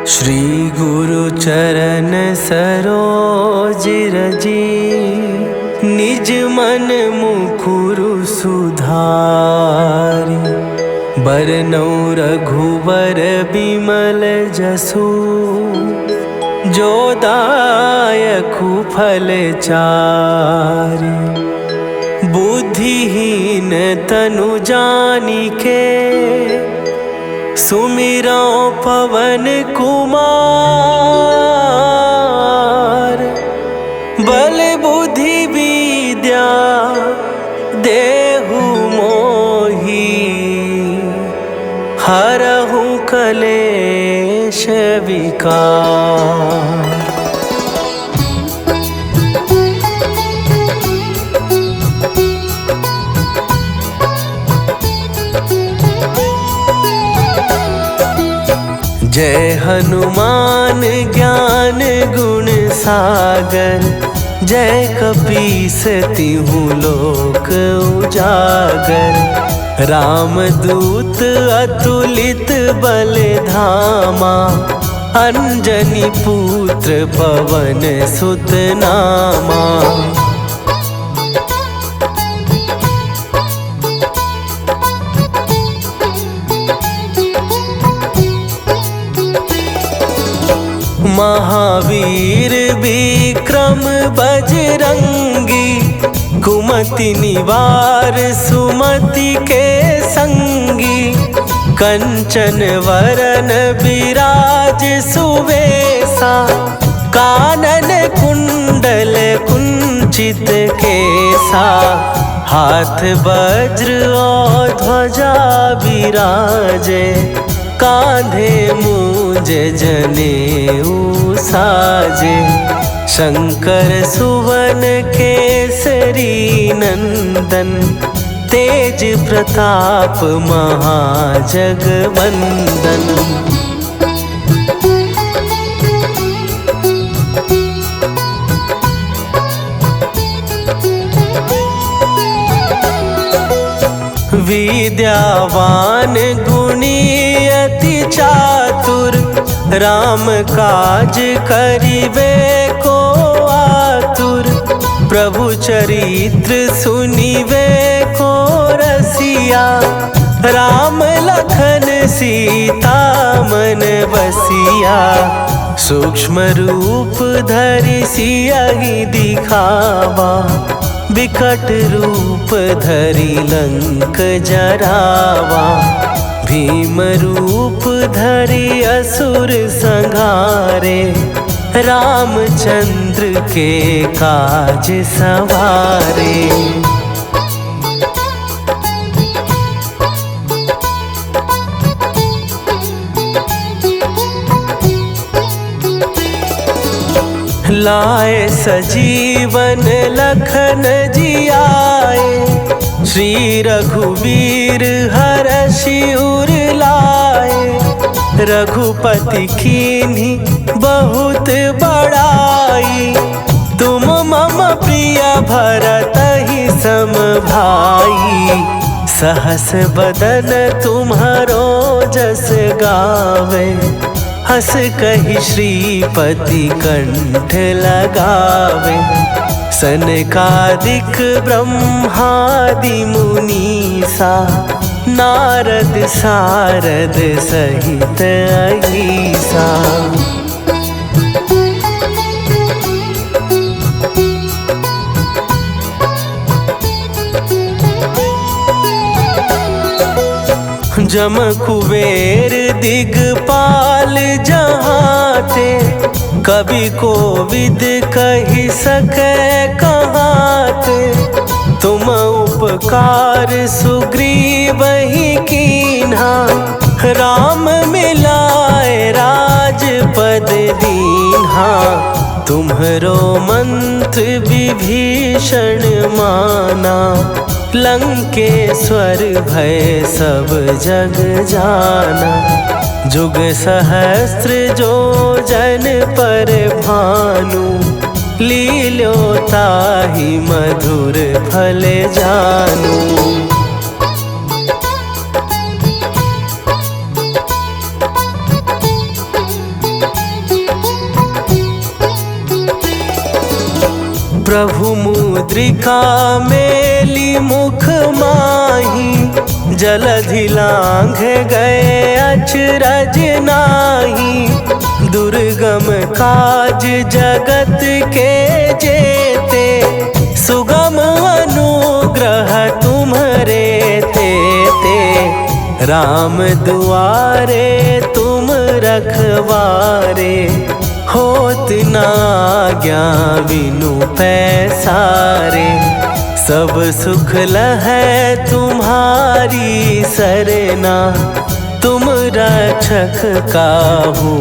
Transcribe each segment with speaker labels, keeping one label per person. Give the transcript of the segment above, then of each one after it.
Speaker 1: श्री गुरु चरण सरोज रजी, निज मन मुकुरु सुधारि। बरनौ रघुवर बिमल जसु, जो दायकु फल चारि। बुद्धिहीन तनु जानिके, सुमिरौ पवन कुमार। बल बुद्धि विद्या देहु मोहि, हरहु कलेश विकार। जय हनुमान ज्ञान गुण सागर, जय कपीस तिहु लोक उजागर। रामदूत अतुलित बल धामा, अंजनी पुत्र पवन सुत नामा। महावीर विक्रम बजरंगी, कुमति निवार सुमति के संगी। कंचन वरन विराज सुवेसा, कानन कुंडल कुंचित केसा। हाथ वज्र और ध्वजा विराजे, कांधे मूंज जनेऊ साजे। शंकर सुवन केसरी नंदन, तेज प्रताप महाजगवंदन। विद्यावान गुणी अति चातुर, राम काज करिबे को आतुर। प्रभु चरित्र सुनिबे को रसिया, राम लखन सीता मन बसिया। सूक्ष्म रूप धरि सियहि दिखावा, विकट रूप धरि लंक जरावा। भीम रूप धरि असुर संहारे, रामचंद्र के काज सवारे। लाए सजीवन लखन जियाए, श्री रघुवीर हरषि उर लाए। रघुपति कीन्ही बहुत बड़ाई, तुम मम प्रिय भरतहि सम भाई। सहस बदन तुम्हरो जस गावे, हस कहि श्रीपति कंठ लगावे। सनकादिक ब्रह्मादि मुनीसा, नारद सारद सहित अहीसा। जम कुबेर दिगपाल जहाते, कवि कोविद कहि सकै कहाते। तुम उपकार सुग्रीवहि कीन्हा, राम मिलाए राजपद दीन्हा। तुम्हरो मंत्र विभीषण माना, लंकेश्वर भय सब जग जाना। जुग सहस्त्र जो जन पर भानु, लील्यो ताहि मधुर फल जानू। प्रभु मुद्रिका मेली मुख माही, जलधि लांघ गए अचरज नाही। दुर्गम काज जगत के जेते, सुगम अनुग्रह तुम्हरे तेते। राम दुआरे तुम रखवारे, होत ना आज्ञा बिनु पैसारे। सब सुख लहै तुम्हारी सरना, तुम रक्षक काहू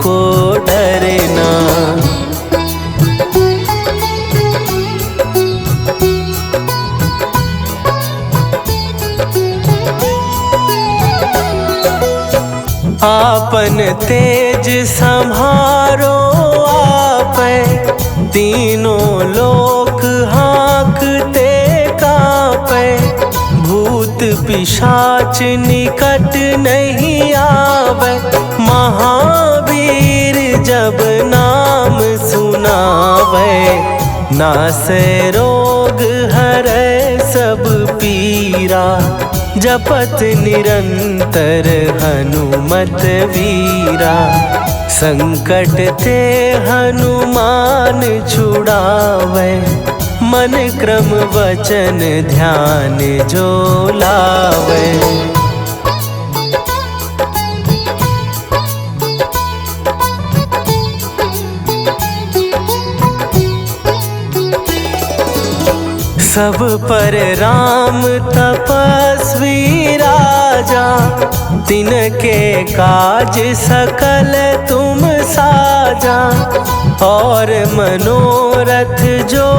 Speaker 1: को डरना। आपन तेज संभारो आपै, तीनों लोक हाँकते कांपै। भूत पिशाच निकट नहीं आवे, महावीर जब नाम सुनावे। नासै रोग हरै सब पीरा, जपत निरंतर हनुमत वीरा। संकट ते हनुमान छुड़ावे, मन क्रम वचन ध्यान जो लावे। सब पर राम तपस्वी राजा, तिनके काज सकल तुम साजा। और मनोरथ जो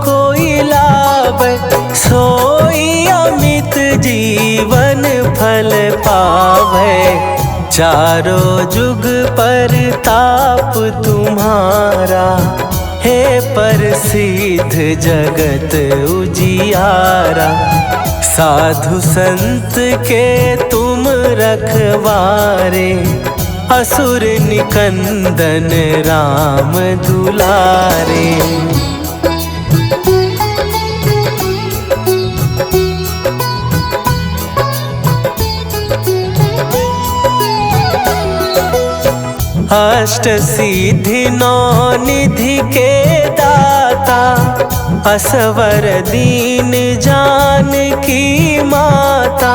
Speaker 1: कोई लावे, सोई अमित जीवन फल पावे। चारों जुग परताप तुम्हारा, हे प्रसिद्ध जगत उजियारा। साधु संत के तुम रखवारे, असुर निकंदन राम दुलारे। अष्ट सिद्धि नौ निधि के दाता, असवर दीन जानकी माता।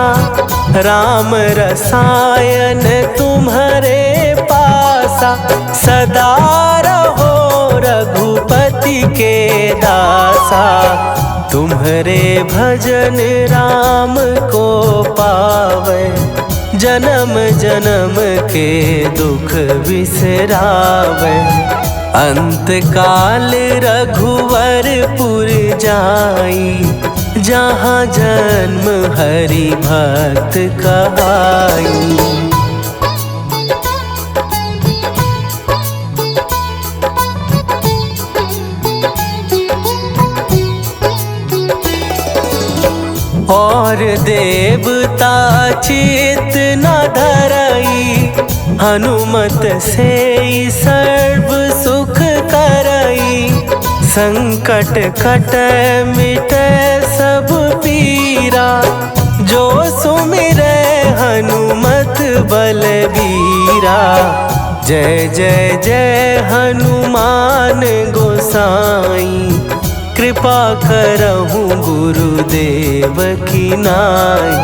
Speaker 1: राम रसायन तुम्हारे पासा, सदा रहो रघुपति के दासा। तुम्हारे भजन राम को पावे, जन्म जन्म के दुख बिसरावे। अंत काल रघुवरपुर जाई, जहाँ जन्म हरि भक्त कहाई। और देवता चित न धरई, हनुमत से सर्व सुख करई। संकट कट मिट सब पीरा, जो सुमिरै हनुमत बलबीरा। जय जय जय हनुमान गोसाई, कृपा करहूँ गुरुदेव की नाई।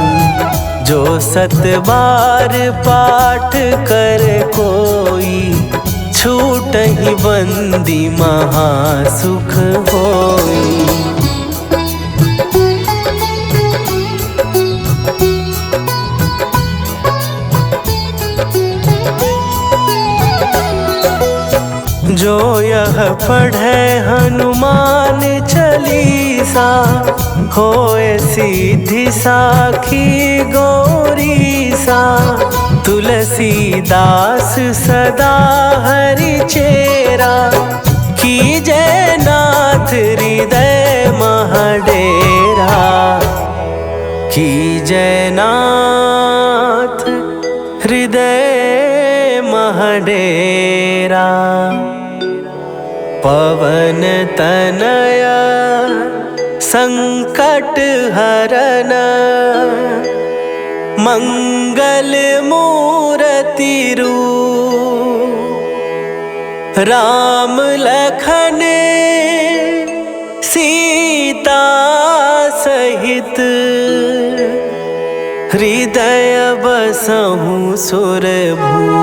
Speaker 1: जो सत बार पाठ कर कोई, छूटहि बंदी महासुख होई। जो यह पढ़े हनुमान चालीसा, होए सीधी साखी गौरीसा। तुलसीदास सदा हरि चेरा, कीजय नाथ हृदय महडेरा। कीजय नाथ हृदय महडेरा। पवन तनया संकट हरन मंगल मूर्ति रूप राम लखन सीता सहित हृदय बसहु सुरभू।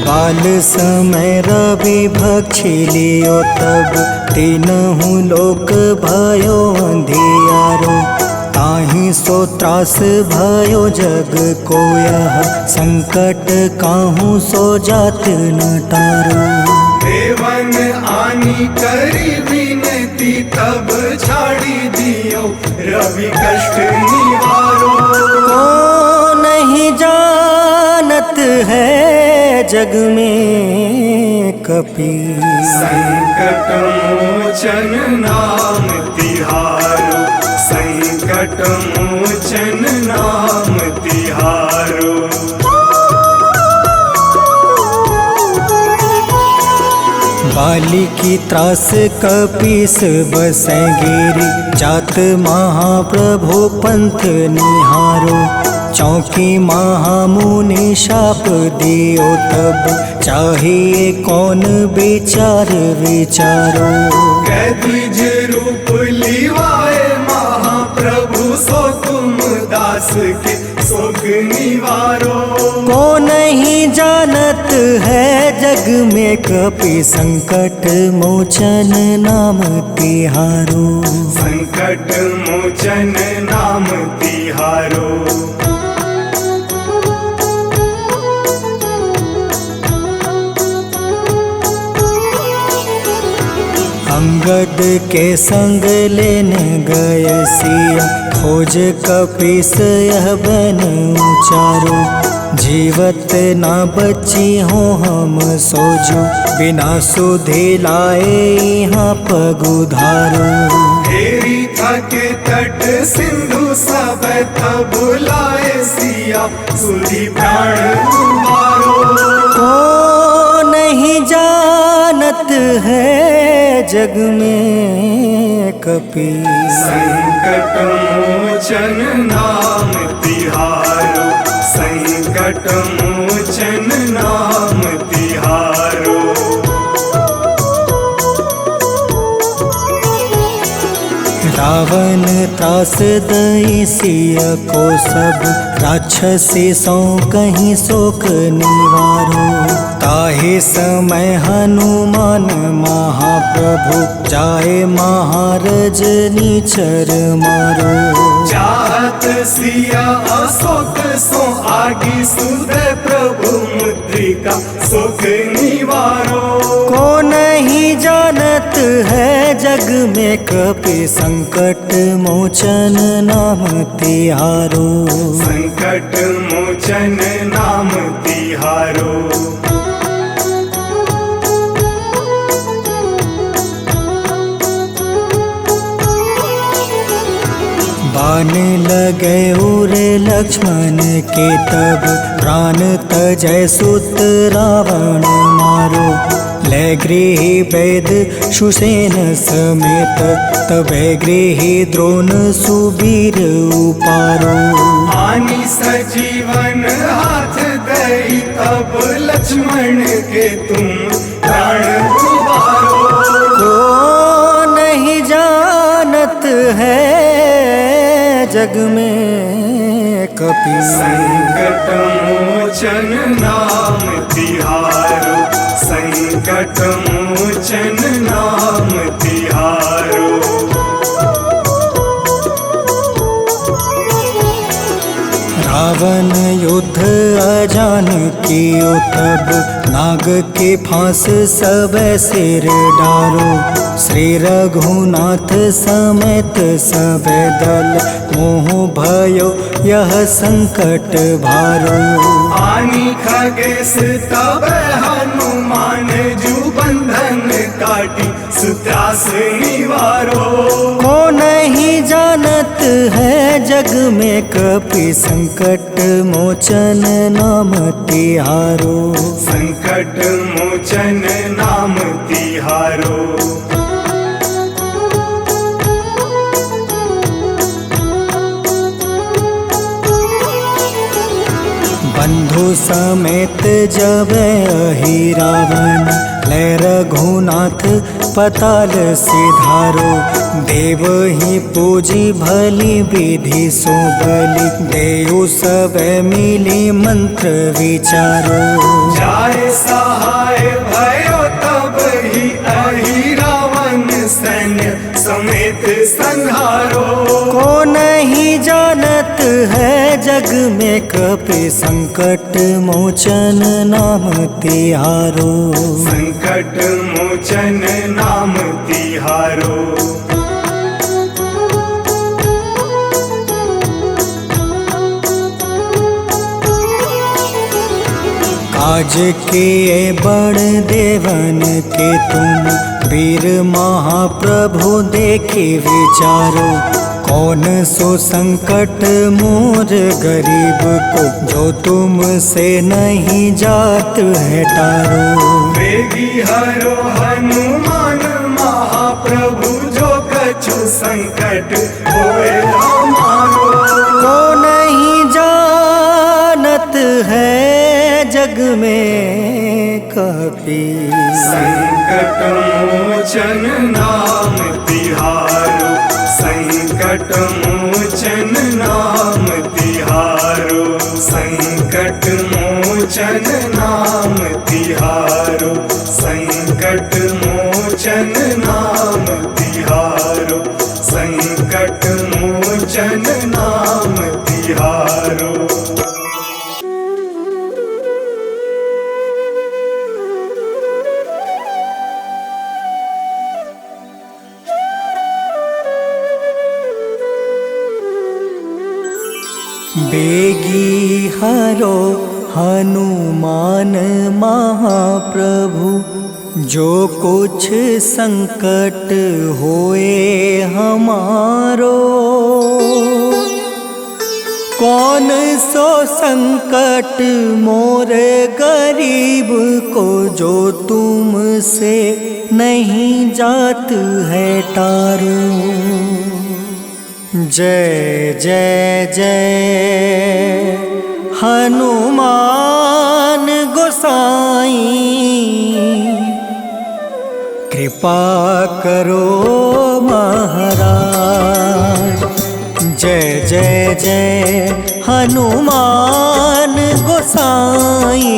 Speaker 2: बाल समय रवि भक्षी लियो तब तीनहु लोक भयो अंधियारो। ताहि सो त्रास भयो जग को यह संकट काहू सो जात न टारो।
Speaker 3: देवन आनी करी विनती तब छाड़ी दियो रवि कष्ट निवारो।
Speaker 2: को नहीं जानत है जग में कपि
Speaker 3: संकट मोचन नाम तिहारो। संकट मोचन नाम तिहारो।
Speaker 2: बाली की त्रास कपीस बसै गिरी जात महाप्रभु पंथ निहारो। चौकी महामुनि शाप दियो तब चाहिए कौन विचार विचारो।
Speaker 3: कैदिज रूप लिवाए महाप्रभु सो तुम दास के शोक निवारो।
Speaker 2: को नहीं जानत है जग में कपि संकट मोचन नाम तिहारो।
Speaker 3: संकट मोचन नाम तिहारो।
Speaker 2: अंगद के संग लेने गए सिया खोज कपीस यह बन उचारो। जीवत ना बची हो हम सोजो बिना सुधि लाए यहाँ पग उधारो।
Speaker 3: हेरी थके तट सिंधु सब तब लाए सिया सुधि प्राण तुम्हारो।
Speaker 2: को नहीं जानत है जग में कपि
Speaker 3: संकट मोचन नाम तिहारो। संकट मोचन नाम तिहारो।
Speaker 2: रावण त्रास दई सिया को सब राक्षसी सो कहीं शोक निवारो। ताहे समय हनुमान महाप्रभु जाए महारज नीचर मारो।
Speaker 3: चाहत सिया अशोक सो आगी सुधे प्रभु मुद्रिका शोक निवारो।
Speaker 2: को नहीं जानत है जग में कपि संकट मोचन नाम तिहारो।
Speaker 3: संकट मोचन नाम तिहारो।
Speaker 2: बाण लगे उरे लक्ष्मण के तब प्राण तजय सुत रावण मारो। ले गृह वैद सुसेन समेत तबे गृह द्रोण सुबीर उपारो।
Speaker 3: आनी सजीवन हाथ दई तब लक्ष्मण के तुम प्राण उबारो।
Speaker 2: को नहीं जानत है जग में कपि
Speaker 3: संकट मोचन नाम तिहारो। संकट मोचन नाम तिहारो।
Speaker 2: रावण युद्ध अजान कियो तब नाग के फांस सब सिर डारो। श्री रघुनाथ समेत सब दल मोह भयो यह संकट भारो।
Speaker 3: आनी खगेश तब हनुमान जू बंधन काटी सुत्रास निवारो।
Speaker 2: जग में कपि संकट मोचन नाम तिहारो।
Speaker 3: संकट मोचन नाम तिहारो।
Speaker 2: बंधु समेत जब अहि रावण, लै रघुनाथ पताल सिधारो। देव ही पूजी भली विधि सो बलि, देव सब मिली मंत्र विचारो।
Speaker 3: जाय सहाय भयो तब ही अहि रावण सैन्य समेत संहारो।
Speaker 2: को नहीं जानत है जग में कपि संकट मोचन नाम तिहारो।
Speaker 3: संकट मोचन नाम तिहारो।
Speaker 2: काज किए बड़ देवन के तुम, वीर महाप्रभु देखे विचारो। कौन सो संकट मोर गरीब को, जो तुमसे नहीं जात है टारो।
Speaker 3: वेगी हरो हनुमान महाप्रभु, जो कछु संकट होए हमारो।
Speaker 2: को नहीं जानत है जग में कपि
Speaker 3: संकट मोचन नाम तिहारो। संकट मोचन नाम तिहारो। संकट मोचन नाम तिहारो। संकट मोचन नाम तिहारो। संकट मोचन नाम तिहारो।
Speaker 2: बेगी हरो हनुमान महाप्रभु, जो कुछ संकट होए हमारो। कौन सो संकट मोर गरीब को, जो तुमसे नहीं जात है टारो। जय जय जय हनुमान गोसाई, कृपा करो महाराज। जय जय जय हनुमान गोसाई,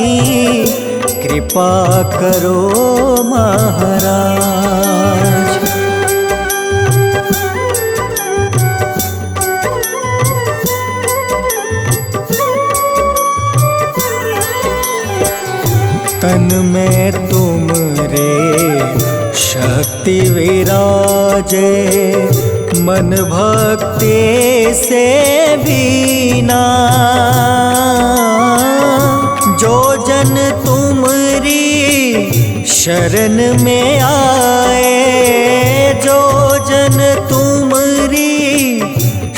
Speaker 2: कृपा करो महाराज। तन में तुम रे शक्ति विराजे, मन भक्ति से बीना। जो जन तुमरी शरण में आए, जो जन तुमरी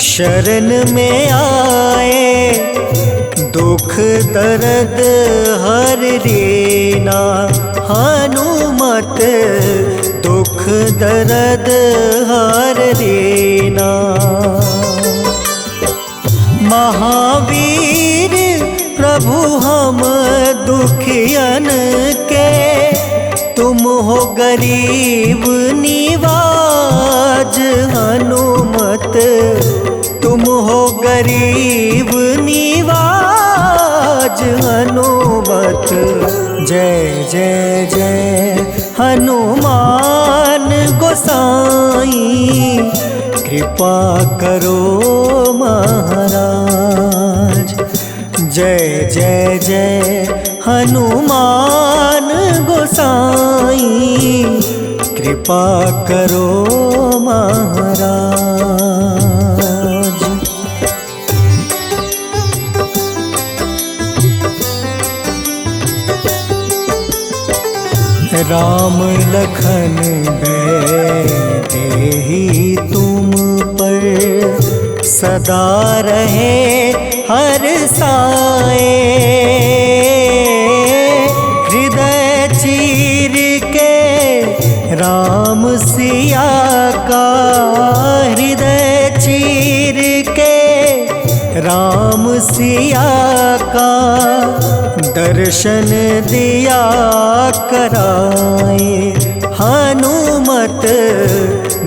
Speaker 2: शरण में आए, दुख दर्द हर लेना हनुमत, दुख दर्द हर लेना। महावीर प्रभु हम दुखियन के, तुम हो गरीब निवाज हनुमत, तुम हो गरीब निवाज हनुमत। जय जय जय हनुमान गोसाई, कृपा करो महाराज। जय जय जय हनुमान गोसाई, कृपा करो महाराज। राम लखन बैठे ही तुम पर, सदा रहे हर साए। हृदय चीर के राम सिया का, हृदय चीर के राम सिया का दर्शन दिया कराए। हनुमत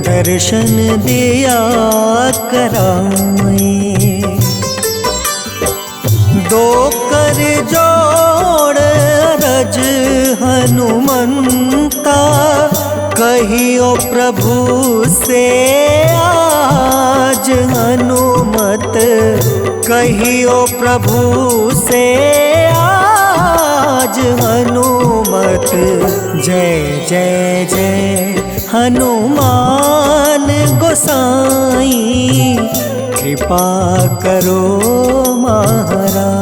Speaker 2: दर्शन दिया कराए। दो कर जोड़ अरज हनुमंता, कहियो प्रभु से आज। हनुमत कहियो प्रभु से आज। हनुमत जय जय जय हनुमान गोसाई, कृपा करो महाराज।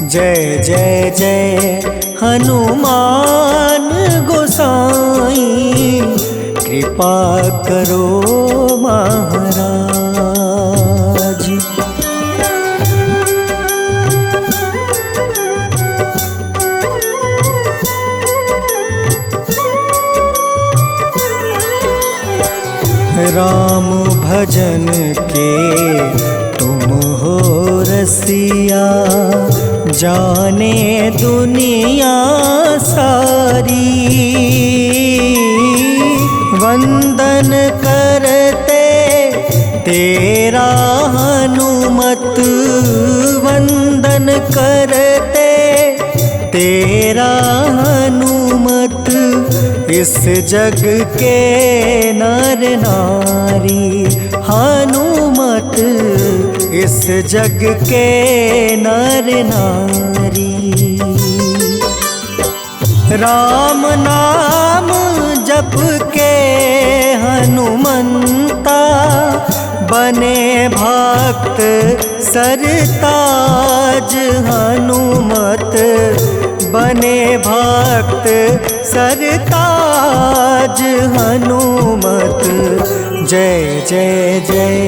Speaker 2: जय जय जय हनुमान गोसाई, कृपा करो महाराज। राम भजन के तुम हो रसिया, जाने दुनिया सारी। वंदन करते तेरा हनुमत, वंदन करते तेरा हनुमत। इस जग के नर नारी हनुमत, इस जग के नर नारी। राम नाम जप के हनुमंता, बने भक्त सरताज। हनुमत बने भक्त सरताज। हनुमत जय जय जय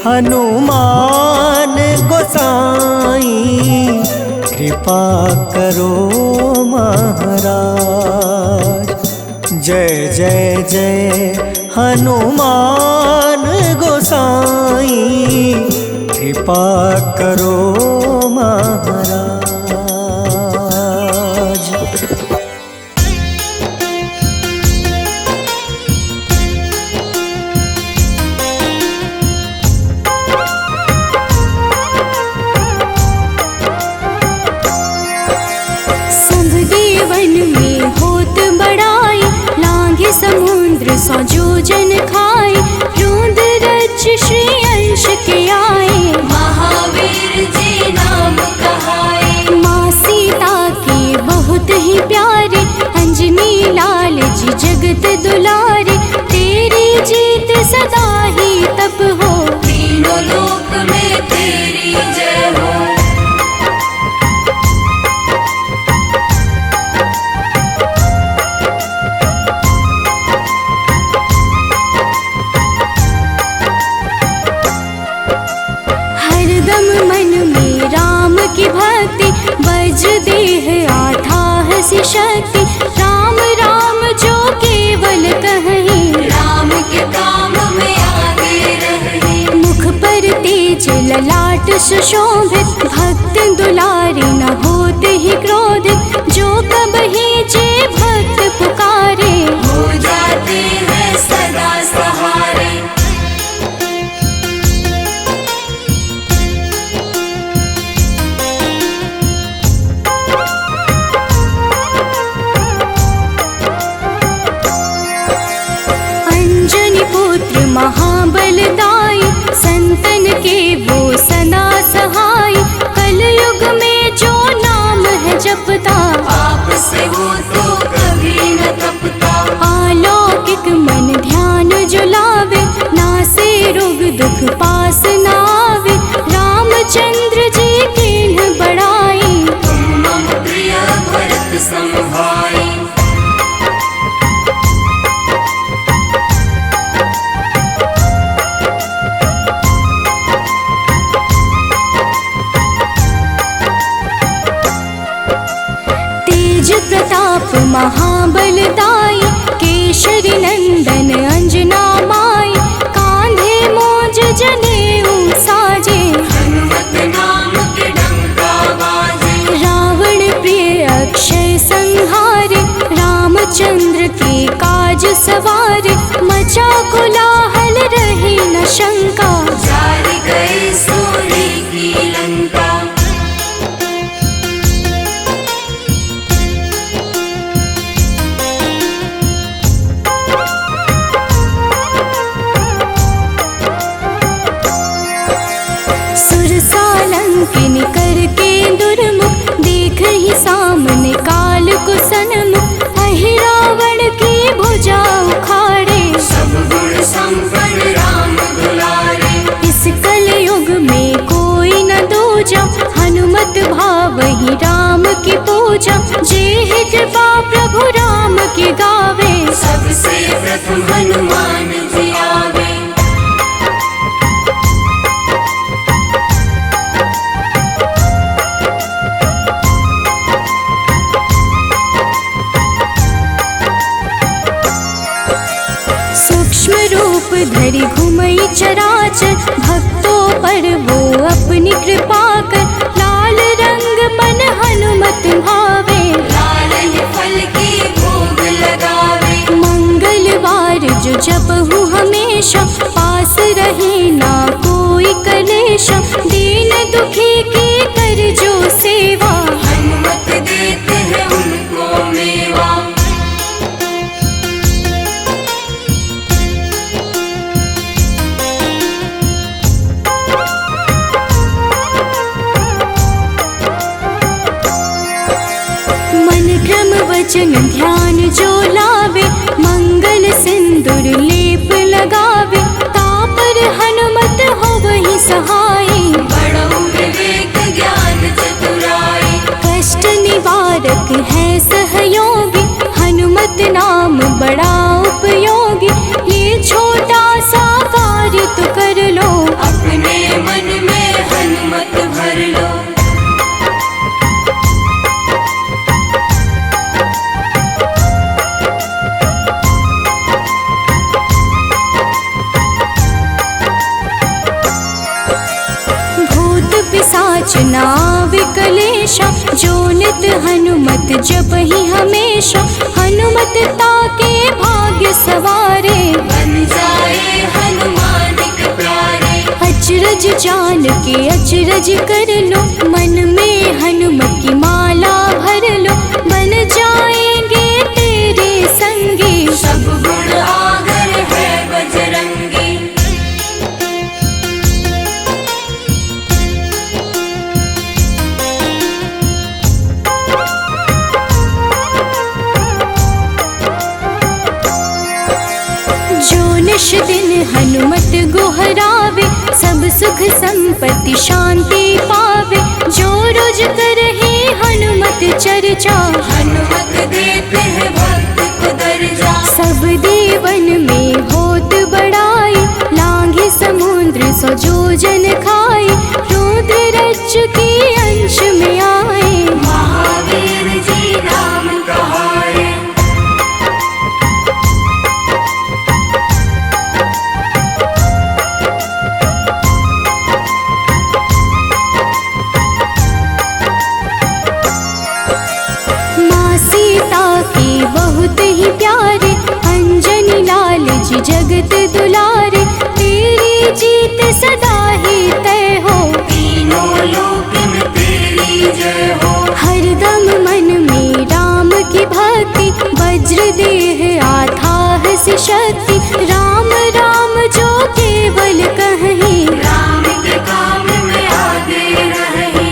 Speaker 2: हनुमान गोसाई, कृपा करो महाराज। जय जय जय हनुमान गोसाई, कृपा करो महाराज।
Speaker 4: समुद्र सौ जोजन खाए, रोंद रज श्री अंश के आए। महावीर जी नाम कहाए, माँ सीता के बहुत ही प्यारे। अंजनी लाल जी जगत दुलारे, तेरी जीत सदा ही तब हो। तीनों लोक में तेरी जय हो। की भक्ति बज देह आठाह सी शक्ति। राम राम जो केवल कहीं, राम के काम में आगे रहे। मुख पर तेज ललाट सुशोभित, भक्त दुलारे न होते ही क्रोधित। जो कबहि जे भक्त पुकारे, हो जाते हैं सदा सहारे। महाबलदाई, संतन के वो सदा सहाय। कलयुग में जो नाम है जपता, पाप से वो तो कभी न तपता। अलौकिक मन ध्यान जो लावे, नासे रोग दुख पास न आवे। रामचंद्र जी किन्ह बड़ाई, तुम मम प्रिय भरत सम भाई। प्रताप महाबलदाई, केशरी नंदन अंजना माई, कांधे मोज जनेऊ साजे,
Speaker 5: हनुमत नाम के डंका बाजे।
Speaker 4: रावण प्रिय अक्षय संहारे, रामचंद्र के काज सवारे, मचा कोलाहल रही न शंका,
Speaker 5: जार गए सूर्य की लंका।
Speaker 4: सुरसालंकिनी करके दुर्मुख, देख ही सामने काल को सन्मुख, अहि रावण की भुजा उखाड़े,
Speaker 5: सब गुण संपन्न राम दुलारे।
Speaker 4: इस कलयुग में कोई न दूजा, हनुमत भावहि राम की पूजा, जेहि कृपा प्रभु राम की गावे,
Speaker 5: सबसे प्रथम हनुमान जी आवे।
Speaker 4: सूक्ष्म रूप धरि घुमई चराचर, भक्तों पर वो अपनी कृपा कर, लाल रंग मन हनुमत भावे,
Speaker 5: लाल ही फल की भोग लगावे।
Speaker 4: मंगलवार जो जपहु हमेशा, पास रहे ना कोई कलेशा, दीन दुखी की कर जो सेवा,
Speaker 5: हनुमत देते हैं उनको मेवा।
Speaker 4: मन क्रम वचन ध्यान जो लावे, मंगल सिंदूर लेप लगावे, तापर हनुमत हो वही सहाय,
Speaker 5: बड़ो विवेक ज्ञान चतुराई।
Speaker 4: कष्ट निवारक है सहयोगी, हनुमत नाम बड़ा उपयोगी, ये छोटा सा कार्य तो कर लो,
Speaker 5: अपने मन में हनुमत भर लो।
Speaker 4: भूत पिशाच नाव कलेशा, जो नित हनुमत जपहि हमेशा, हनुमत ताके भाग्य सवारे,
Speaker 5: बन जाए हनुमान के प्यारे।
Speaker 4: अचरज जान के अचरज कर लो, मन में हनुमत की माला भर लो, बन जाएंगे तेरे संगी,
Speaker 5: सब गुण आगर है बजरंगी।
Speaker 4: जो निश दिन हनुमत गोहरावे, सब सुख संपत्ति शांति पावे, जो रोज करहे हनुमत चर्चा,
Speaker 5: हनुमत देते हैं भक्त को दर्जा।
Speaker 4: सब देवन में होत बड़ाई, लांघे समुद्र सो जो जन खाए, रुद्र रज के अंश में आए,
Speaker 5: महावीर जी राम कहाए।
Speaker 4: माँ सीता के बहुत ही प्यारे, अंजनी लाल जी जगत दुलारे, तेरी जीत सदा ही तय हो,
Speaker 5: तीनों लोक में तेरी जय हो।
Speaker 4: हरदम मन में राम की भक्ति, वज्र देह आथाह से शक्ति, राम राम जो केवल कहीं,
Speaker 5: राम के काम में आगे रहे।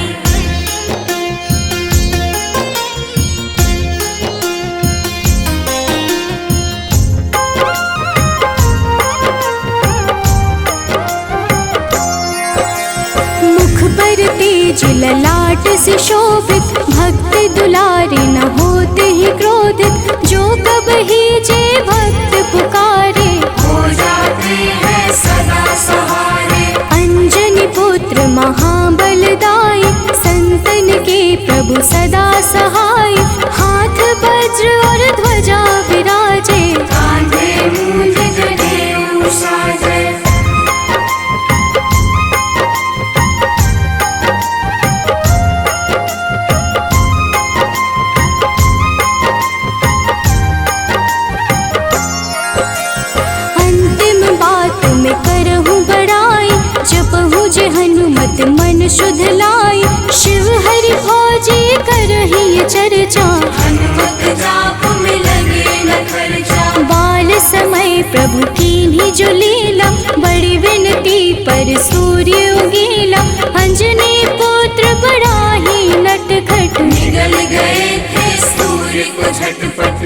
Speaker 4: मुख पर तेज ललाट से शोभित, भक्त दुलारे न होते ही क्रोधित, जो कब ही जे भक्त पुकारे,
Speaker 5: हो जाते हैं सदा सहारे।
Speaker 4: अंजनी पुत्र महाबलदाई, संतन के प्रभु सदा सहाय, हाथ
Speaker 5: झटपट।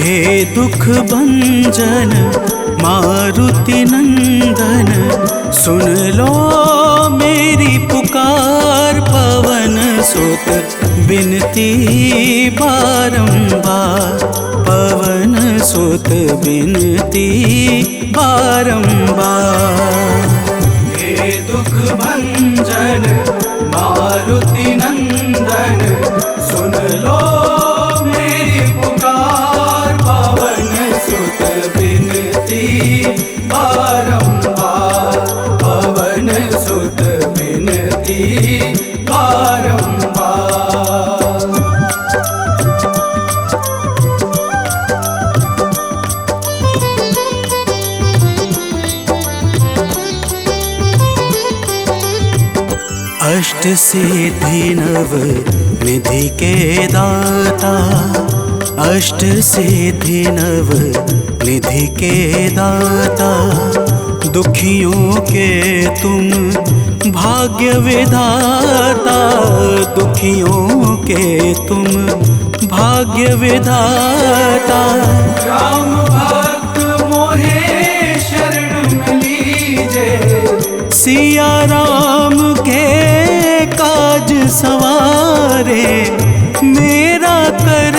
Speaker 2: हे दुख भंजन मारुति नंदन, सुन लो मेरी पुकार। पवन सुत बिनती बारंबार, पवन सुत बिनती बारंबार। हे दुख भंजन मारुति नंदन, सुन लो मेरी पुकार। पवन सुत बिनती बारंबार, पवन सुत बिनती बारंबार। अष्ट सिद्धि नव निधि के दाता, अष्ट सिद्धि नव निधि के दाता। दुखियों के तुम भाग्य विधाता, दुखियों के तुम भाग्य विधाता। राम भक्त मोहे शरण लीजे, सिया राम के काज सवारे। मेरा कर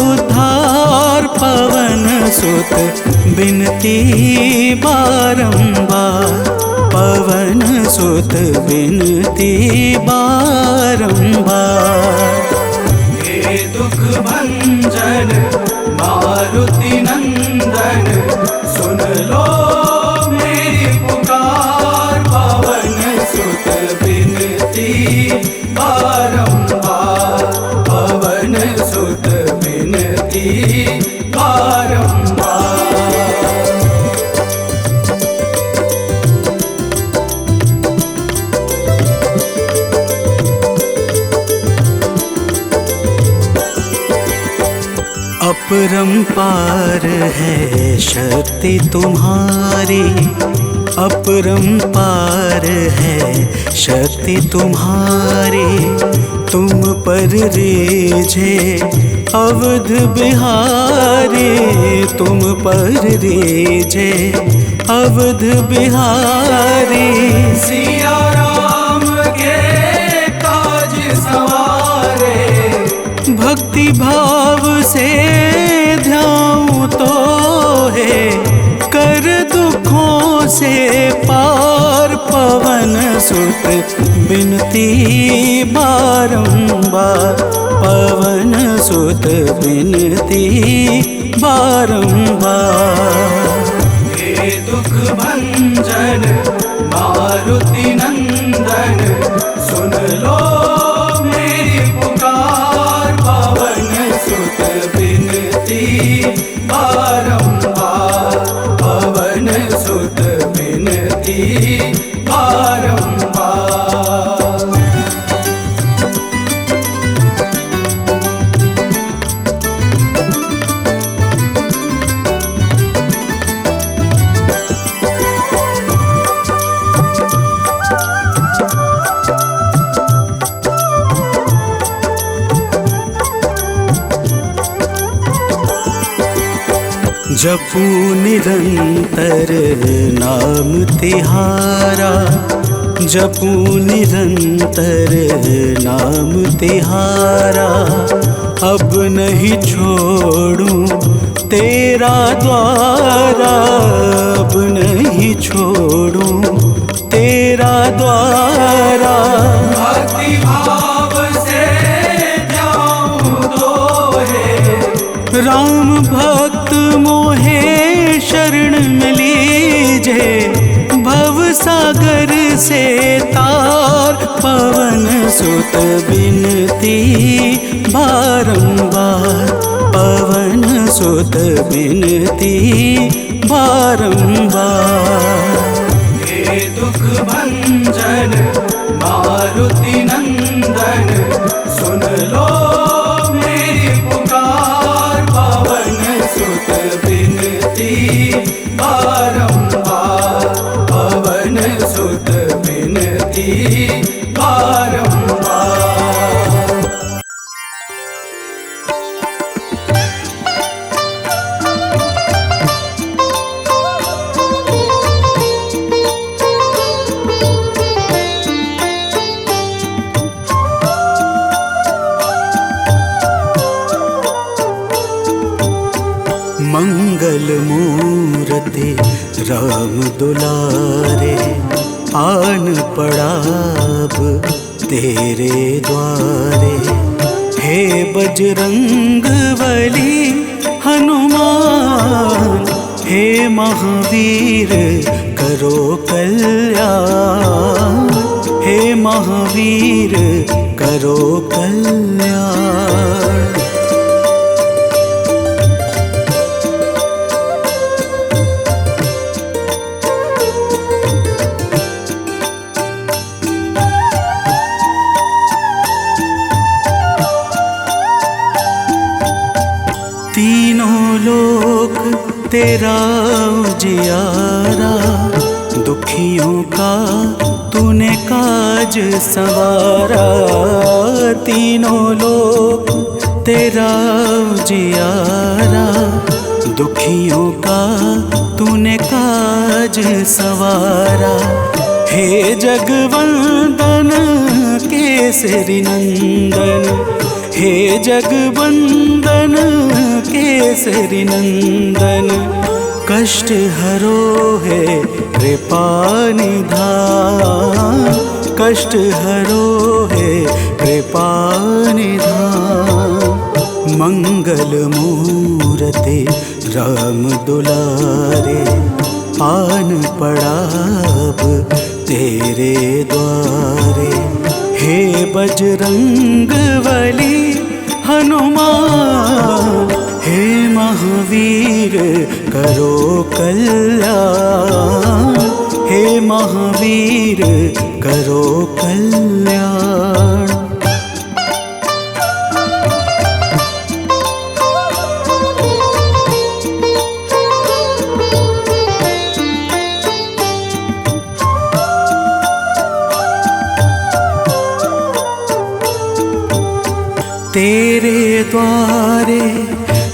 Speaker 2: उद्धार, पवन सुत बिनती बारंबार, पवन सुत बिनती बारंबार। हे दुख भंजन मारुति नंदन, सुन लो मेरी पुकार। पवन सुत बिनती बारंबार, पवन सुत बिनती बारंबार। अपरंपार है शक्ति तुम्हारी, अपरंपार है शक्ति तुम्हारी। तुम पर रीझे अवध बिहारी, तुम पर रीझे अवध बिहारी। सिया राम के काज सवारे, भक्ति भाव से ध्याऊं तो है कर दुखों से पार। पवन सुत बिनती बारंबार, पवन सुत बिनती बारंबार। हे दुख भंजन मारुति नंदन, सुन लो मेरी पुकार। पवन सुत बिनती बारंबार, पवन सुत बिनती बारंबार। जपू निरंतर नाम तिहारा, जपू निरंतर नाम तिहारा। अब नहीं छोड़ूं तेरा द्वारा, अब नहीं छोड़ूं तेरा द्वारा। भक्ति भाव से ध्याऊं दोहे, राम भक्त मोहे शरण में लीजे। भव सागर से तार पवन सुत बिनती बारंबार, पवन सुत बिनती बारंबार। हे दुख भंजन मारुति नंदन, सुन लो मेरी पुकार, पवन सुत बिनती बारंबार, पवन सुत बिनती बारंबार। मंगल मूर्ति राम दुलारे, आन पड़ाब तेरे द्वारे। हे बजरंग बली हनुमान, हे महावीर करो कल्याण, हे महावीर करो कल्याण। तीनों लोक तेरा उजियारा, दुखियों का तूने काज संवारा। तीनों लोक तेरा उजियारा, दुखियों का तूने काज संवारा। हे जगवंदन केसरी नंदन, हे जगवंदन केसरी नंदन, कष्ट हरो है कृपा निधान, कष्ट हरो है कृपा निधान। मंगल मूर्ति राम दुलारे, आन पड़ाब तेरे द्वारे। हे बजरंग बली हनुमान, हे महावीर करो कल्याण, हे महावीर करो कल्याण। तेरे द्वारे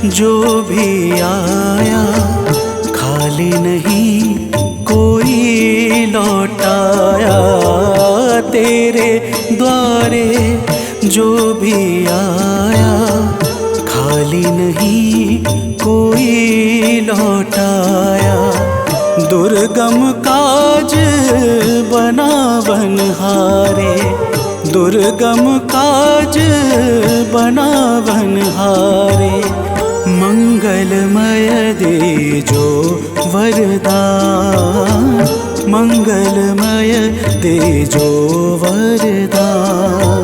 Speaker 2: जो भी आया, खाली नहीं कोई लौटाया। तेरे द्वारे जो भी आया, खाली नहीं कोई लौटाया। दुर्गम काज बना बनहारे, दुर्गम काज बना बनहारे। मंगलमय दे जो वरदान, मंगलमय दे जो वरदान।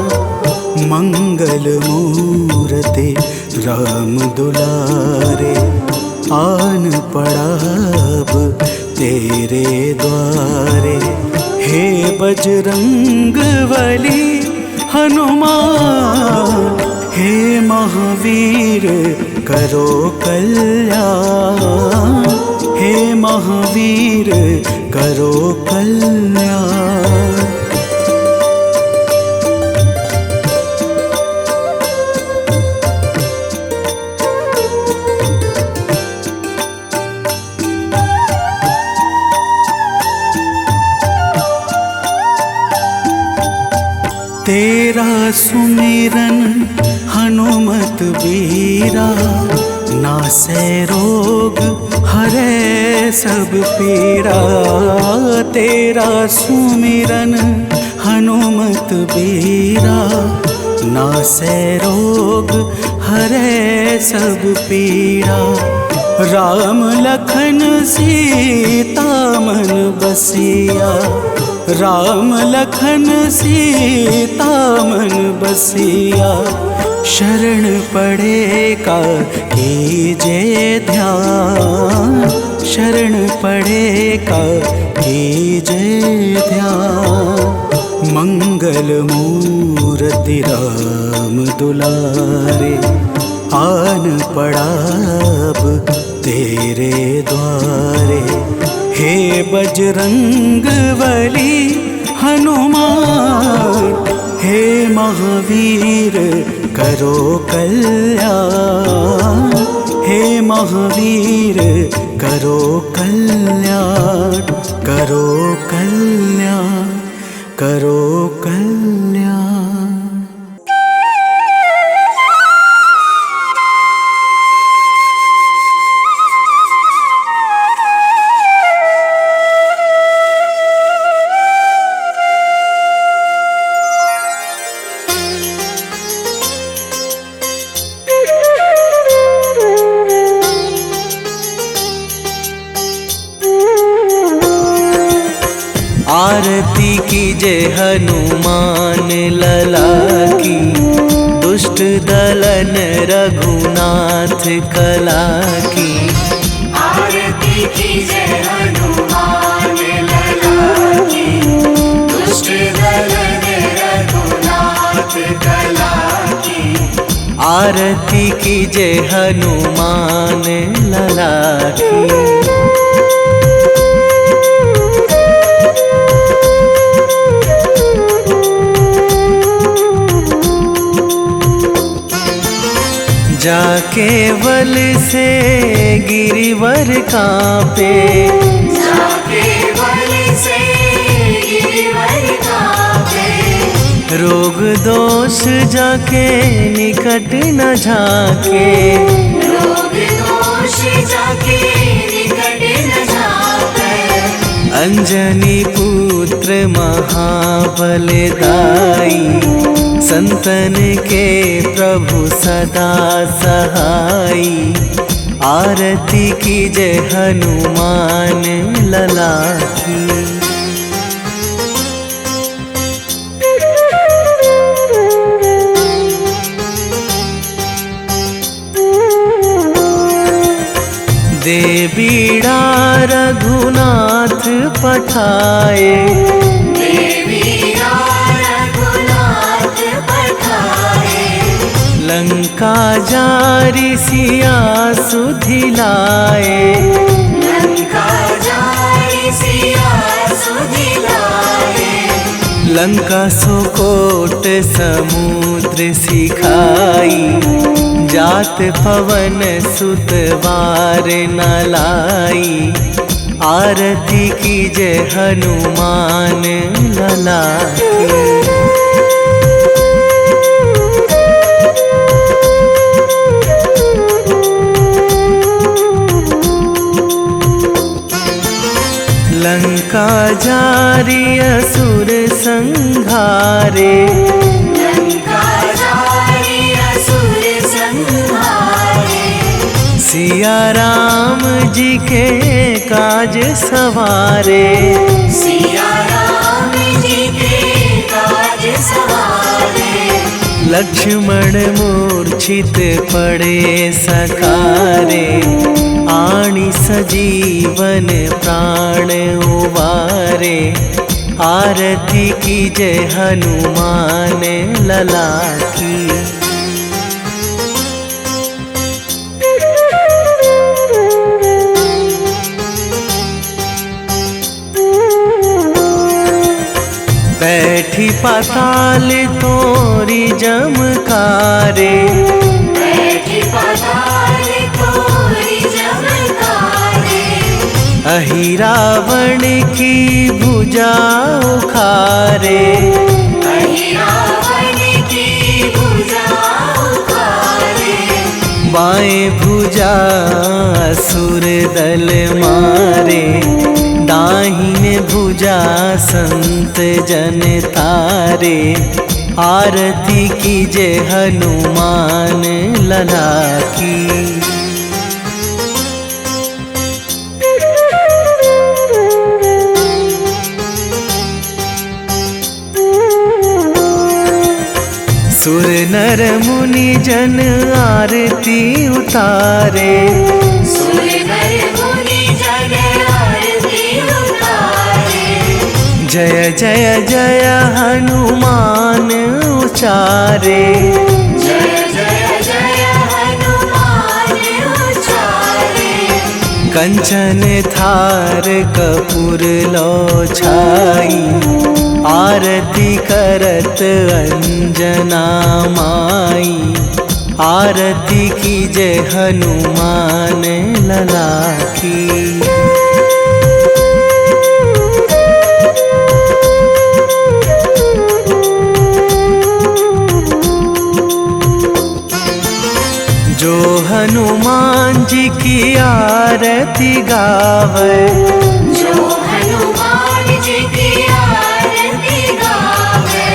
Speaker 2: मंगल मूर्ति राम दुलारे, आन पड़ाब तेरे द्वारे। हे बजरंग बली हनुमान, हे महावीर करो कल्याण, हे महावीर करो कल्याण। तेरा सुमिरन हनुमत बीरा, नासै रोग हरै सब पीड़ा। तेरा सुमिरन हनुमत बीरा, नासै रोग हरै सब पीड़ा। राम लखन सीता मन बसिया, राम लखन सीता मन बसिया, शरण पड़े का कीजे ध्यान, शरण पड़े का कीजे ध्यान। मंगल मूर्ति राम दुलारे, आन पड़ा अब तेरे द्वारे। हे बजरंग बली हनुमान, हे महावीर करो कल्याण, हे महावीर करो कल्याण, करो कल्याण, करो कल्याण।
Speaker 1: आरती कीजे हनुमान लला की, दुष्ट दलन रघुनाथ कला की।
Speaker 5: आरती कीजे हनुमान लला की, दुष्ट दलन रघुनाथ कला की।
Speaker 1: आरती कीजे हनुमान लला की। जाके बल से गिरिवर कांपे,
Speaker 5: जाके बल से गिरिवर कांपे।
Speaker 1: रोग दोष जाके निकट न झाके,
Speaker 5: रोग दोष जाके निकट न झाके।
Speaker 1: अंजनी पुत्र महाबल दाई, संतन के प्रभु सदा सहाई। आरती कीजे हनुमान लला की। दे बीड़ा रघुनाथ पठाए, लंका जारी सिया सुधिलाए,
Speaker 5: लंका जारी सिया सुधिलाए।
Speaker 1: लंका सुकोट समुद्र सिखाई, जात पवन सुत वार न लाई। आरती कीजे हनुमान लला की। लंका जारी असुर संहारे,
Speaker 5: लंका जारी असुर संहारे।
Speaker 1: सिया राम जी के काज सवारे,
Speaker 5: सिया राम जी के काज सवारे।
Speaker 1: लक्ष्मण मूर्छित पड़े सकारे, आणी सजीवन प्राण उबारे। आरती कीजे हनुमान लला की। बैठी पाताल तोरी जमकारे, बैठी पाताल तोरी जमकारे। सिया राम जी के काज सवारे, सिया राम जी के काज सवारे। लक्ष्मण मूर्छित पड़े सकारे, आणी सजीवन प्राण उबारे। आरती कीजे हनुमान लला की।
Speaker 5: बैठी पाताल तोरी जमकारे, बैठी पाताल तोरी जमकारे।
Speaker 1: बैठी पाताल तोरी जमकारे,
Speaker 5: बैठी पाताल तोरी जमकारे।
Speaker 1: अहि रावण की भुजा उखारे,
Speaker 5: अहि रावण की भुजा उखारे।
Speaker 1: बाएं भुजा असुर दल मारे, दाहिने भुजा संत जन तारे। आरती कीजे हनुमान लला की। सुर नर मुनि जन आरती उतारे,
Speaker 5: सुर नर मुनि जन आरती उतारे।
Speaker 1: जय जय जय हनुमान उचारे,
Speaker 5: जय जय जय हनुमान उचारे।
Speaker 1: कंचन थार कपूर लो छाई, आरती करत अंजना माई। आरती की जय हनुमान लला की। जो हनुमान जी की आरती गावे,
Speaker 5: जो हनुमान जी की आरती गावे।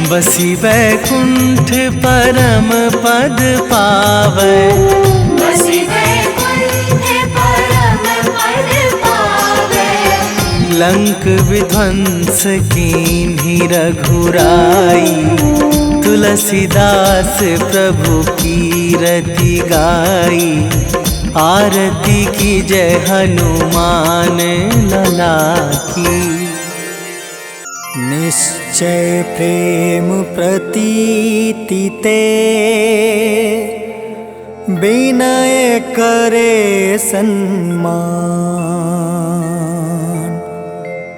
Speaker 1: बसी वैकुंठ परम पद पावे,
Speaker 5: बसी वैकुंठ परम पद पावे।
Speaker 1: लंक विध्वंस कीन्ही रघुराई, तुलसीदास प्रभु कीरति गाई। आरती की जय हनुमान लला की।
Speaker 2: निश्चय प्रेम प्रतीति ते, विनय करे सन्मान।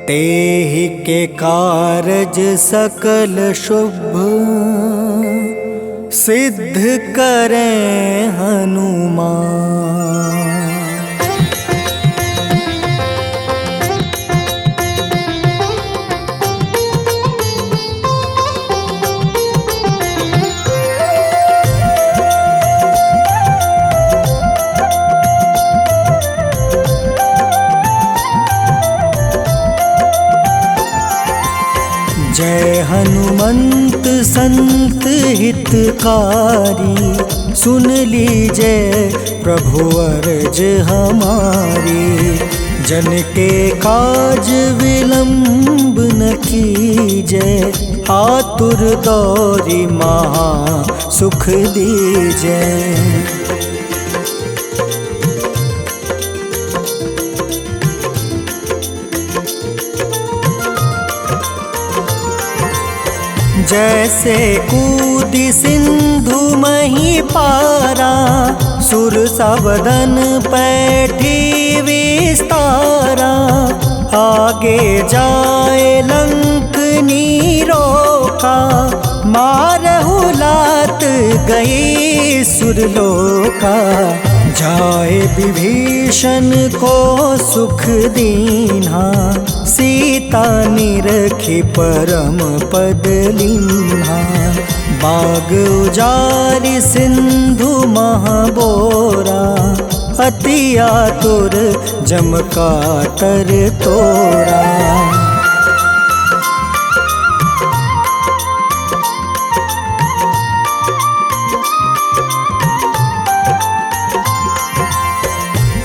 Speaker 2: तेहि के कारज सकल शुभ, सिद्ध करें हनुमान। जय हनुमंत संत हितकारी, सुन लीजिए प्रभु अर्ज हमारी। जन के काज विलंब न कीजय, आतुर दौरी महा सुख दीजय। जैसे कूदी सिंधु मही पारा, सुर सबदन पैठी विस्तारा। आगे जाए लंक नीरोका, मारहु लात गई सुरलोका। जाए विभीषण को सुख दीन्हा, सीता निरखी परम पद लीन्हा। बाग उजारि सिंधु महाबोरा, अति आतुर जम कातर तोरा।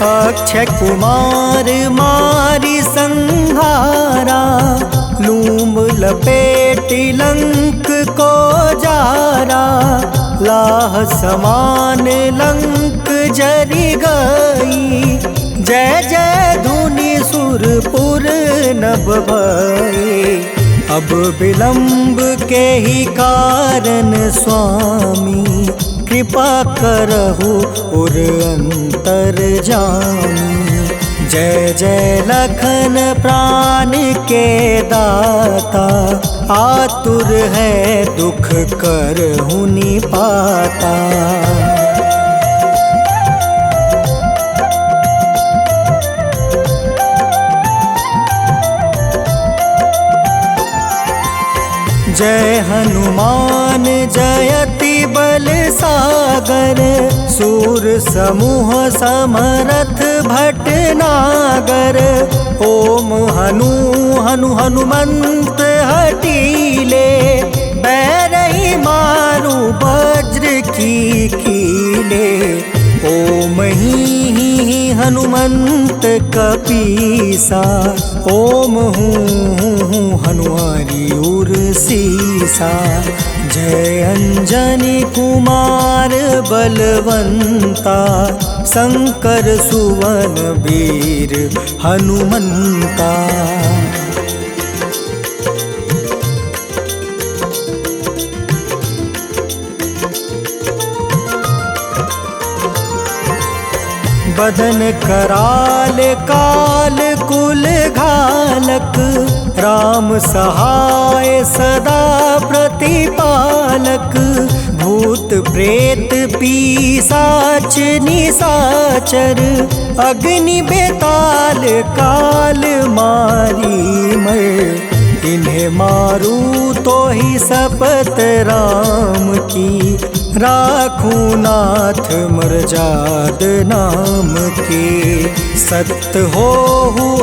Speaker 2: अक्षय कुमार मारी संहारा, लूम लपेटी लंक को जारा। लाह समान लंक जरी गई, जय जय धुनि सुरपुर नभ भई। अब विलंब के ही कारण स्वामी, कृपा करहु उर अंतर जामी। जय जय लखन प्राण के दाता, आतुर है दुख करहु निपाता। जय हनुमान जयति बल सागर, सूर समूह समरथ भटनागर। ओम हनु हनु हनुमंत हटीले, बैरही मारू वज्र की कीले। ओम ही हनुमंत कपीसा, ओम हूँ हनुमारी उर सीसा। जय अंजनी कुमार बलवंता, शंकर सुवन वीर हनुमंता। बदन कराल काल कुल घालक, राम सहाय सदा प्रतिपालक। भूत प्रेत पिशाच निशाचर, अग्नि बेताल काल मारी मर। इन्हें मारू तो ही शपथ राम की, राखूं नाथ मर्जाद नाम के। सत्य हो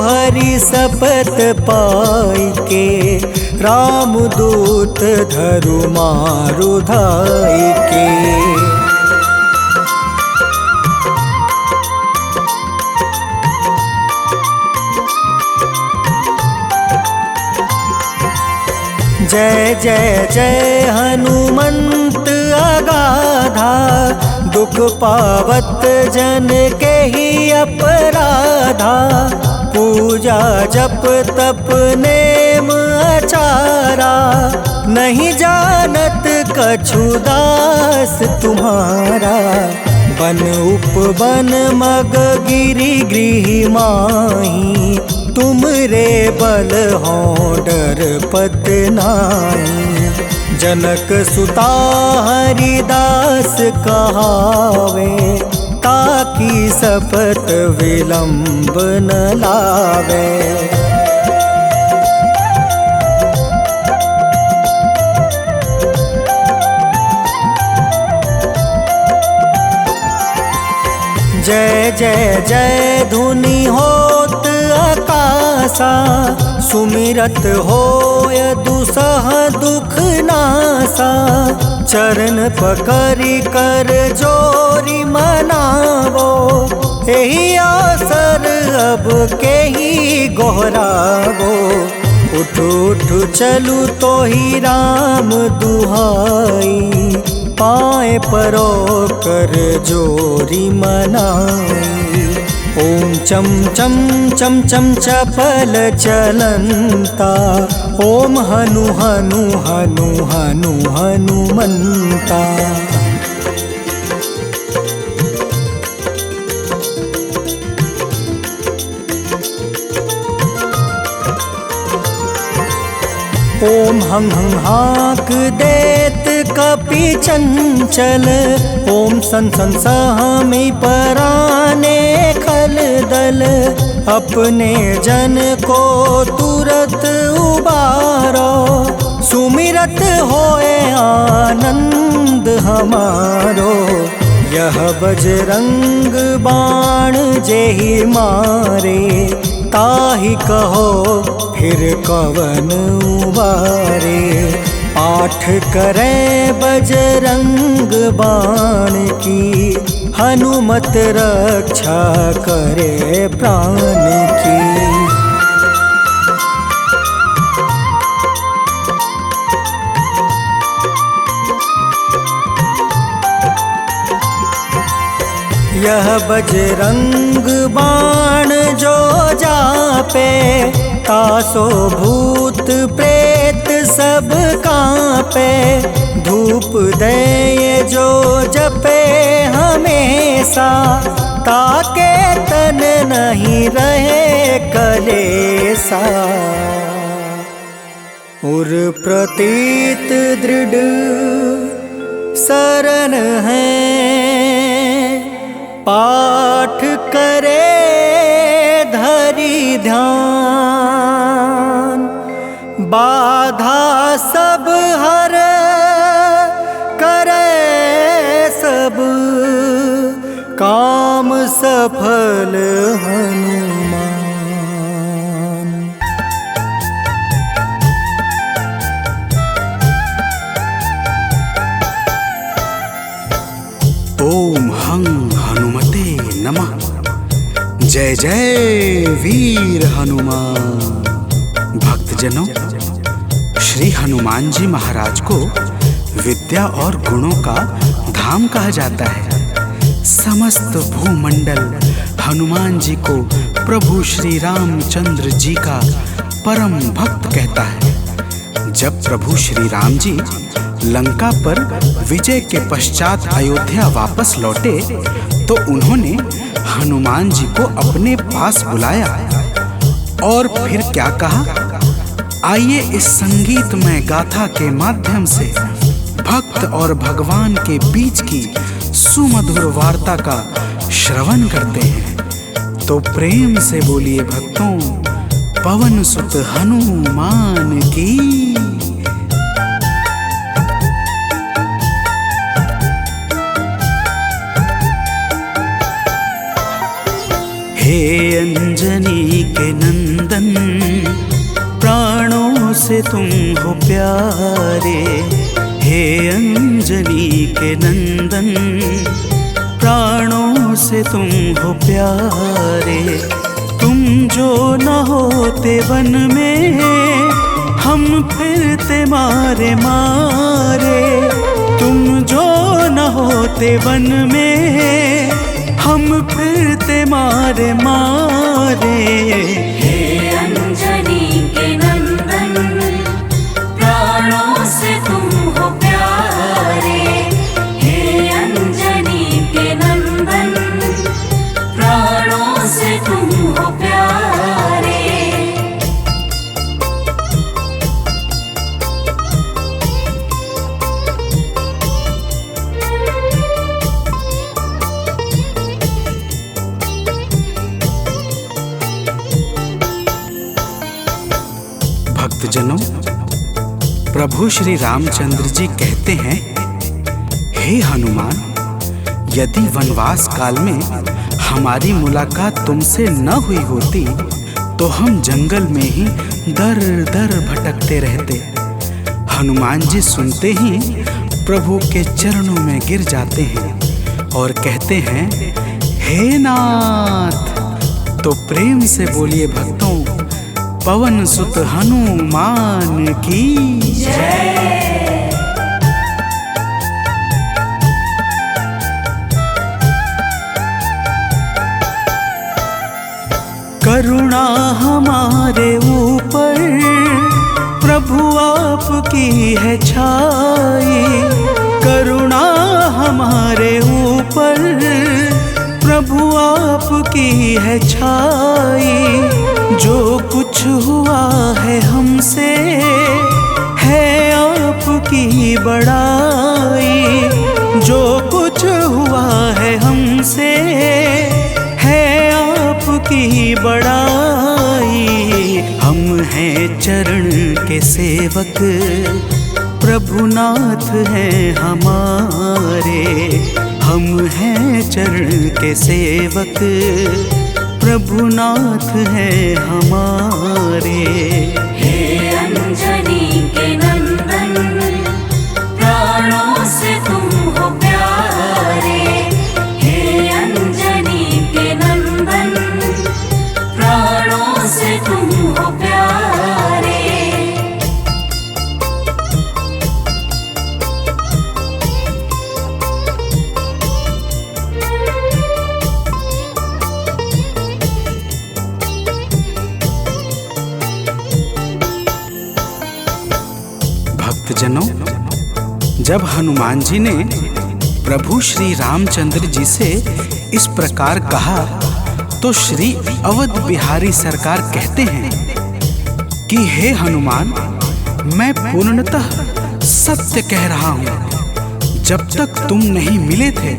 Speaker 2: हरि शपथ पाई के, राम दूत धरु मारु धाई के। जय जय जय हनुमंत अगाधा, दुख पावत जन के ही अपराधा। पूजा जप तप नेम आचारा, नहीं जानत कछु दास तुम्हारा। बन उपवन मग गिरि गृह माही, तुम रे बल हो डर पत नाई। जनक सुता हरिदास कहावे, ताकि शपथ विलंब न लावे। जय जय जय धुनि होत आकाशा, सुमिरत होय दुसह दुख नासा। चरण पकड़ि कर जोरी मनावो, एही आसर अब के ही गोहरावो। उठ उठ चलू तो ही राम दुहाई, पाए परो कर जोरी मनाई। ओम चम चम चम चम चपल चलंता, ओम हनु हनु हनु हनु हनुमंता। ओम हं हं हाक देत कपि चंचल, ओम सन सन सहमी पराने खल दल। अपने जन को तुरत उबारो, सुमिरत होए आनंद हमारो। यह बजरंग बाण जेहि मारे, ताहि कहो फिर कवन उबारे। पाठ करें बजरंग बाण की, हनुमत रक्षा करे प्राण की। यह बजरंग बाण जो जापे, तासो भूत प्रेत सब कांपे। धूप दे जो जपे हमेशा, ताके तन नहीं रहे कलेसा। उर प्रतीत दृढ़ शरण है, पाठ करे धरि ध्यान। बाधा सब हर करे सब, काम सफल हनुमान।
Speaker 6: ओम हं हनुमते नमः। जय जय वीर हनुमान। भक्तजनों, श्री हनुमान जी महाराज को विद्या और गुणों का धाम कहा जाता है। समस्त भूमंडल हनुमान जी को प्रभु श्री रामचंद्र जी का परम भक्त कहता है। जब प्रभु श्री राम जी लंका पर विजय के पश्चात अयोध्या वापस लौटे तो उन्होंने हनुमान जी को अपने पास बुलाया और फिर क्या कहा, आइए इस संगीतमय गाथा के माध्यम से भक्त और भगवान के बीच की सुमधुर वार्ता का श्रवण करते हैं। तो प्रेम से बोलिए भक्तों, पवन सुत हनुमान की।
Speaker 1: हे अंजनी के नंदन, प्राणों से तुम हो प्यारे। हे अंजनी के नंदन, प्राणों से तुम हो प्यारे। तुम जो न होते वन में, हम फिरते मारे मारे। तुम जो न होते वन में, हम फिरते मारे मारे।
Speaker 5: हे अंजनी के नंदन, प्राणों से तुम हो प्यारे। हे अंजनी के नंदन, प्राणों से तुम हो प्यारे।
Speaker 6: भक्तजनों, प्रभु श्री रामचंद्र जी कहते हैं, हे हनुमान, यदि वनवास काल में हमारी मुलाकात तुमसे न हुई होती तो हम जंगल में ही दर दर भटकते रहते। हनुमान जी सुनते ही प्रभु के चरणों में गिर जाते हैं और कहते हैं, हे नाथ। तो प्रेम से बोलिए भक्तों, पवन सुत हनुमान की जय।
Speaker 1: करुणा हमारे ऊपर प्रभु आपकी है छाई। करुणा हमारे ऊपर प्रभु आपकी है छाई। जो कुछ हुआ है हमसे है आपकी बड़ाई। जो कुछ हुआ है हमसे है आपकी बड़ाई। हम हैं चरण के सेवक, प्रभुनाथ हैं हमारे। हम हैं चरण के सेवक, प्रभुनाथ हैं हमारे।
Speaker 5: हे अंजनी के नंदन, प्राणों से तुम हो प्यारे। हे अंजनी के नंदन, प्राणों से तुम हो प्यारे।
Speaker 6: भक्तजनों, जब हनुमान जी ने प्रभु श्री रामचंद्र जी से इस प्रकार कहा तो श्री अवध बिहारी सरकार कहते हैं कि हे हनुमान, मैं पूर्णतः सत्य कह रहा हूँ। जब तक तुम नहीं मिले थे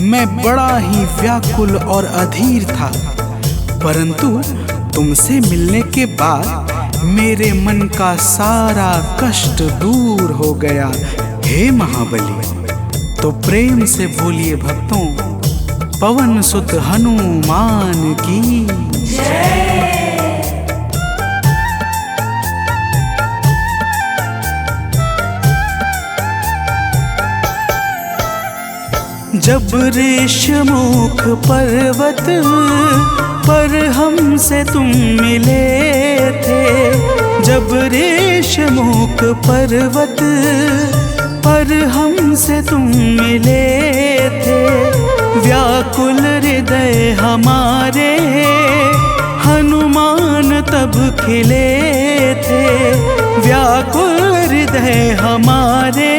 Speaker 6: मैं बड़ा ही व्याकुल और अधीर था, परंतु तुमसे मिलने के बाद मेरे मन का सारा कष्ट दूर हो गया। हे महाबली, तो प्रेम से बोलिए भक्तों, पवन सुत हनुमान की
Speaker 5: जय।
Speaker 1: जब ऋषमुख पर्वत पर हमसे तुम मिले थे। जब ऋषमुख पर्वत पर हमसे तुम मिले थे, व्याकुल हृदय हमारे हनुमान तब खिले थे। व्याकुल हृदय हमारे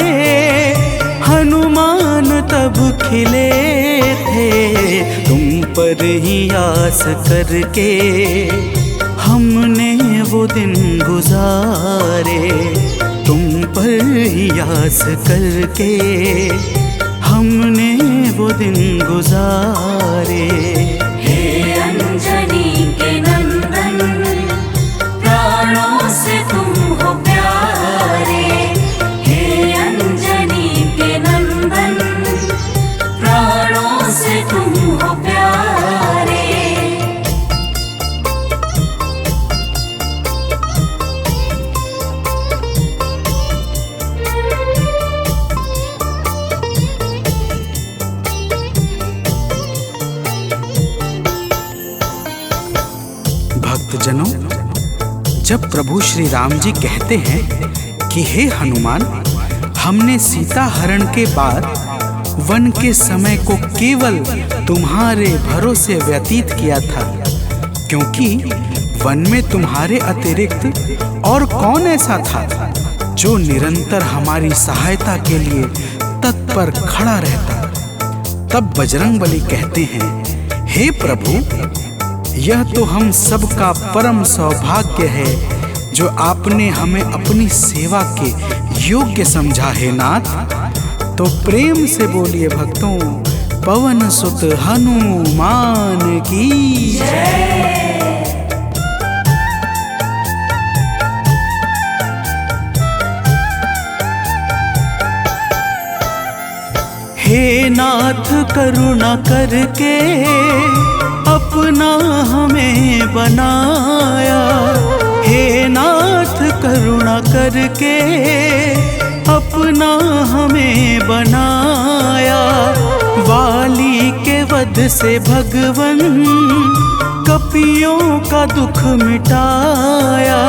Speaker 1: हनुमान तब खिले थे। तुम पर ही आस करके हमने वो दिन गुजारे, तुम पर ही आस करके हमने वो दिन गुजारे।
Speaker 5: हे अंजनी के नंदन, प्राणों से तुम हो प्यारे। हे अंजनी के नंदन, प्राणों से तुम हो प्यारे।
Speaker 6: भक्तजनों, जब प्रभु श्री राम जी कहते हैं कि हे हनुमान, हमने सीता हरण के बाद वन के समय को केवल तुम्हारे भरोसे व्यतीत किया था, क्योंकि वन में तुम्हारे अतिरिक्त और कौन ऐसा था जो निरंतर हमारी सहायता के लिए तत्पर खड़ा रहता। तब बजरंगबली कहते हैं, हे प्रभु, यह तो हम सबका परम सौभाग्य है जो आपने हमें अपनी सेवा के योग्य समझा है नाथ। तो प्रेम से बोलिए भक्तों, पवन सुत हनुमान की जय।
Speaker 1: हे नाथ करुणा करके अपना हमें बनाया। हे नाथ करुणा करके अपना हमें बनाया। वाली के वध से भगवन कपियों का दुख मिटाया।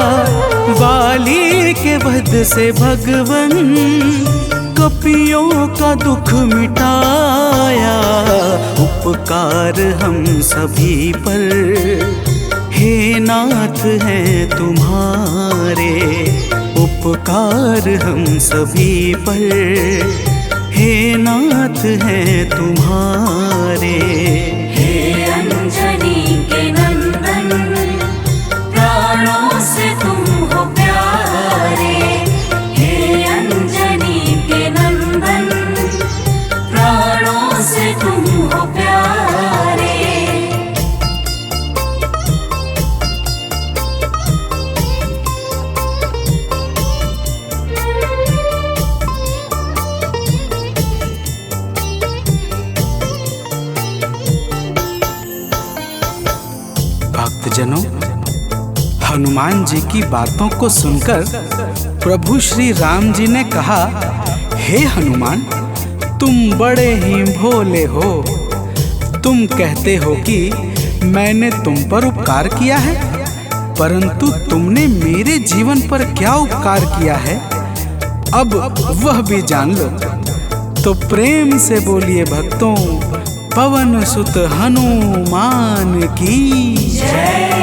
Speaker 1: वाली के वध से भगवन कपियों का दुख मिटाया। उपकार हम सभी पर हे नाथ हैं तुम्हारे। उपकार हम सभी पर हे नाथ हैं तुम्हारे।
Speaker 5: हे अंजनी के नंदन, प्राणों से तुम हो प्यारे। हे अंजनी के नंदन, प्राणों से तुम हो प्यारे।
Speaker 6: भक्तजनों, हनुमान जी की बातों को सुनकर प्रभु श्री राम जी ने कहा, हे हनुमान, तुम बड़े ही भोले हो। तुम कहते हो कि मैंने तुम पर उपकार किया है, परंतु तुमने मेरे जीवन पर क्या उपकार किया है, अब वह भी जान लो। तो प्रेम से बोलिए भक्तों, पवन सुत हनुमान की जय।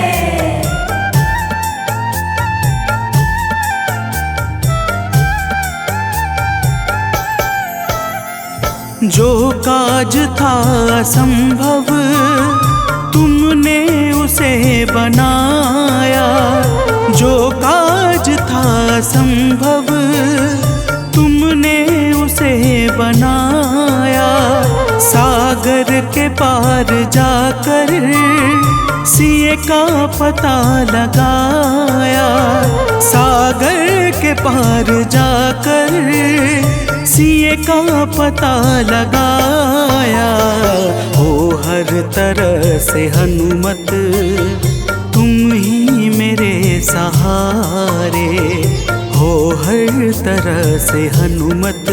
Speaker 1: जो काज था असंभव तुमने उसे बनाया। जो काज था असंभव तुमने उसे बनाया। सागर के पार जाकर सिए का पता लगाया। सागर के पार जाकर सिए का पता लगाया। हो हर तरह से हनुमत तुम ही मेरे सहारे। हो हर तरह से हनुमत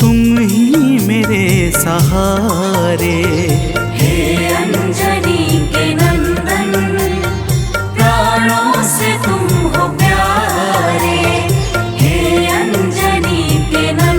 Speaker 1: तुम ही मेरे सहारे।
Speaker 5: हे अंजनी के नंदन, प्राणों से तुम हो प्यारे। हे अंजनी के नंदन,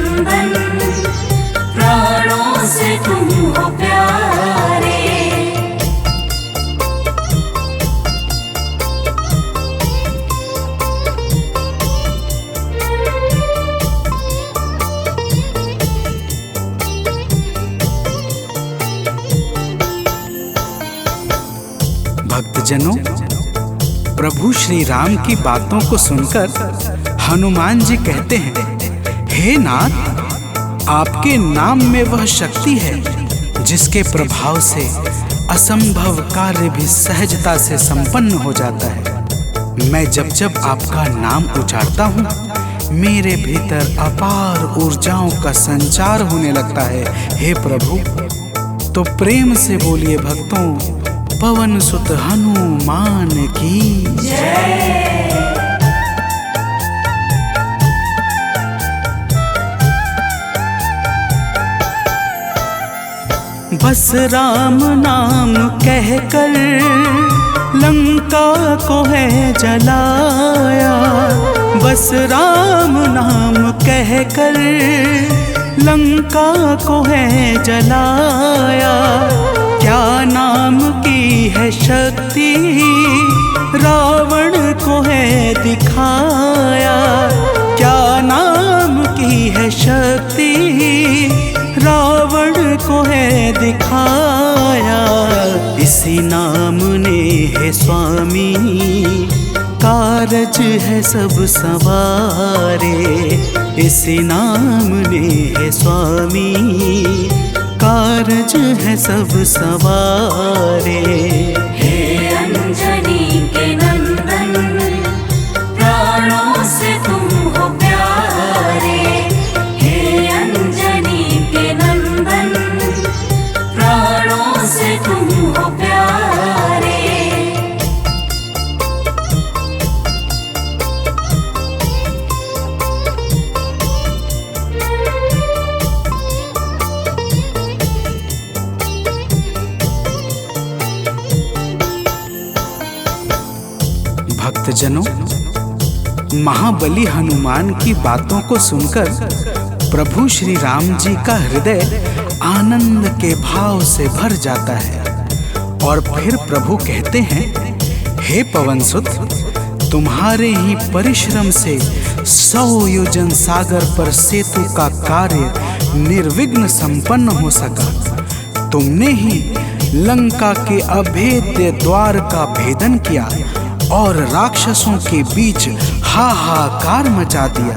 Speaker 6: भक्तजनों, प्रभु श्री राम की बातों को सुनकर हनुमान जी कहते हैं, हे नाथ, आपके नाम में वह शक्ति है जिसके प्रभाव से असंभव कार्य भी सहजता से संपन्न हो जाता है। मैं जब जब आपका नाम उच्चारता हूँ, मेरे भीतर अपार ऊर्जाओं का संचार होने लगता है। हे प्रभु, तो प्रेम से बोलिए भक्तों, पवन सुत हनुमान की जय। बस राम नाम कहकर लंका को है जलाया, बस राम नाम कहकर लंका को है जलाया। क्या नाम की है शक्ति रावण को है दिखाया, क्या नाम की है शक्ति रावण को है दिखाया। इसी नाम ने है स्वामी कारज है सब सवारे, इसी नाम ने है स्वामी कारज है सब सवारे।
Speaker 5: हे अंजनी के नंदन, प्राणों से तुम हो प्यारे। हे अंजनी के नंदन, प्राणों से तुम हो प्यारे।
Speaker 6: भक्तजनों, महाबली हनुमान की बातों को सुनकर प्रभु श्री राम जी का हृदय आनंद के भाव से भर जाता है और फिर प्रभु कहते हैं, हे पवनसुत, तुम्हारे ही परिश्रम से 100 योजन सागर पर सेतु का कार्य निर्विघ्न संपन्न हो सका। तुमने ही लंका के अभेद्य द्वार का भेदन किया और राक्षसों के बीच हाहाकार मचा दिया।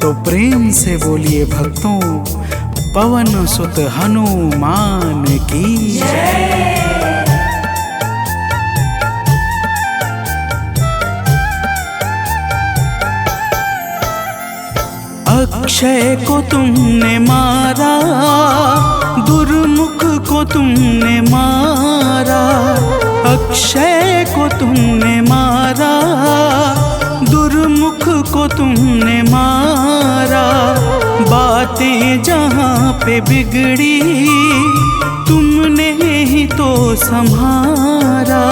Speaker 6: तो प्रेम से बोलिए भक्तों, पवन सुत हनुमान की जय। अक्षय को तुमने मारा, दुर्मुख को तुमने मारा, अक्षय को तुमने मारा, दुर्मुख को तुमने मारा। बातें जहाँ पे बिगड़ी तुमने ही तो संहारा,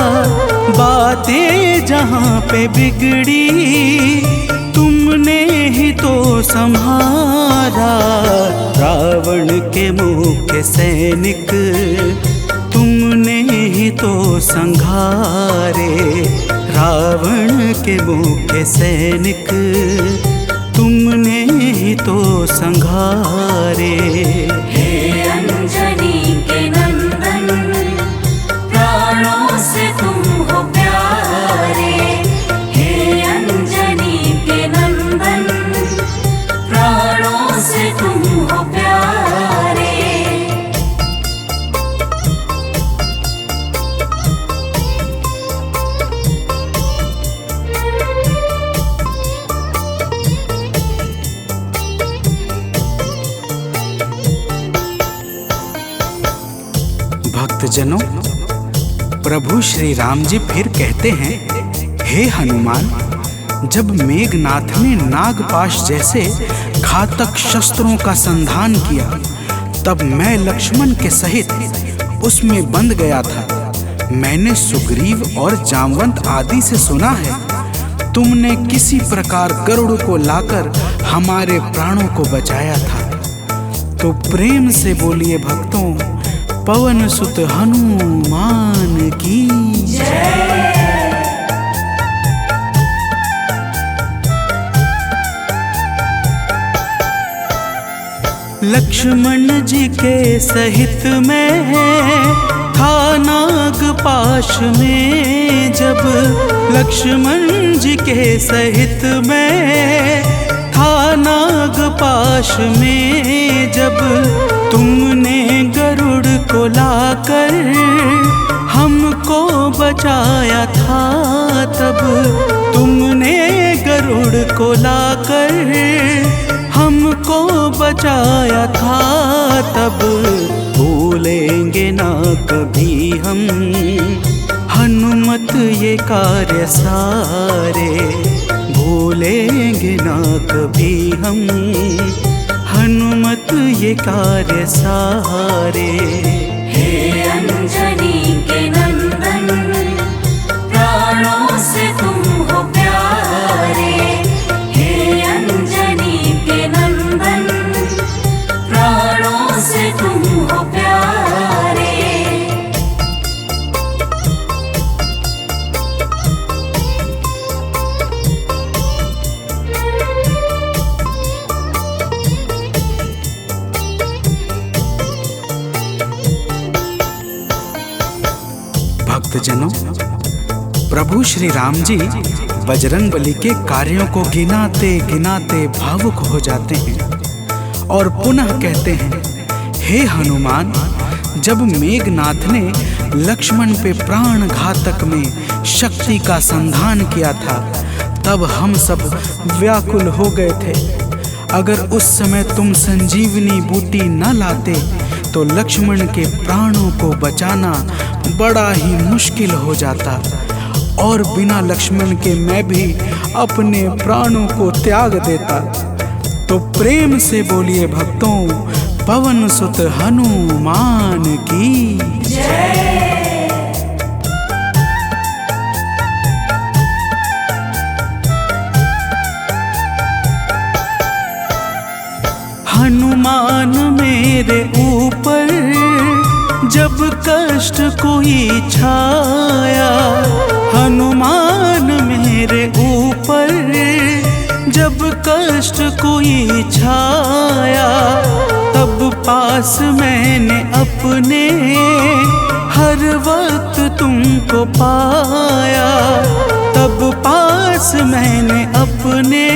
Speaker 6: बातें जहाँ पे बिगड़ी तुमने ही तो संहारा। रावण के मुख्य सैनिक तुमने ही तो संघारे, रावण के मुख्य सैनिक तुमने ही तो संघारे।
Speaker 5: हे अंजनी के नंदन, प्राणों से तुम हो प्यारे। हे अंजनी के नंदन, प्राणों से तुम हो प्यारे।
Speaker 6: भक्तजनों, प्रभु श्री राम जी फिर कहते हैं, हे हनुमान, जब मेघनाथ ने नागपाश जैसे घातक शस्त्रों का संधान किया, तब मैं लक्ष्मण के सहित उसमें बंध गया था। मैंने सुग्रीव और जामवंत आदि से सुना है, तुमने किसी प्रकार गरुड़ को लाकर हमारे प्राणों को बचाया था। तो प्रेम से बोलिए भक्तों, पवन सुत हनुमान की जय।
Speaker 1: लक्ष्मण जी के सहित में था नाग पाश में। जब लक्ष्मण जी के सहित में था नाग पाश में। जब तुमने गरुड़ को लाकर हमको बचाया था, तब तुमने गरुड़ को लाकर हमको बचाया था। तब भूलेंगे ना कभी हम हनुमत ये कार्य सारे। भूलेंगे ना कभी हम हनुमत ये कार्य सारे।
Speaker 5: हे अंजनी के नंदन, प्राणों से तुम हो प्यारे। हे अंजनी के नंदन, प्राणों से तुम हो प्यारे।
Speaker 6: भक्तजनों, प्रभु श्री राम जी बजरंगबली के कार्यों को गिनाते गिनाते भावुक हो जाते हैं और पुनः कहते हैं, हे हनुमान, जब मेघनाथ ने लक्ष्मण पे प्राण घातक में शक्ति का संधान किया था, तब हम सब व्याकुल हो गए थे। अगर उस समय तुम संजीवनी बूटी न लाते तो लक्ष्मण के प्राणों को बचाना बड़ा ही मुश्किल हो जाता, और बिना लक्ष्मण के मैं भी अपने प्राणों को त्याग देता। तो प्रेम से बोलिए भक्तों, पवन सुत हनुमान की
Speaker 5: जय।
Speaker 1: हनुमान मेरे ऊपर जब कष्ट कोई छाया। हनुमान मेरे ऊपर जब कष्ट कोई छाया। तब पास मैंने अपने हर वक्त तुमको पाया। तब पास मैंने अपने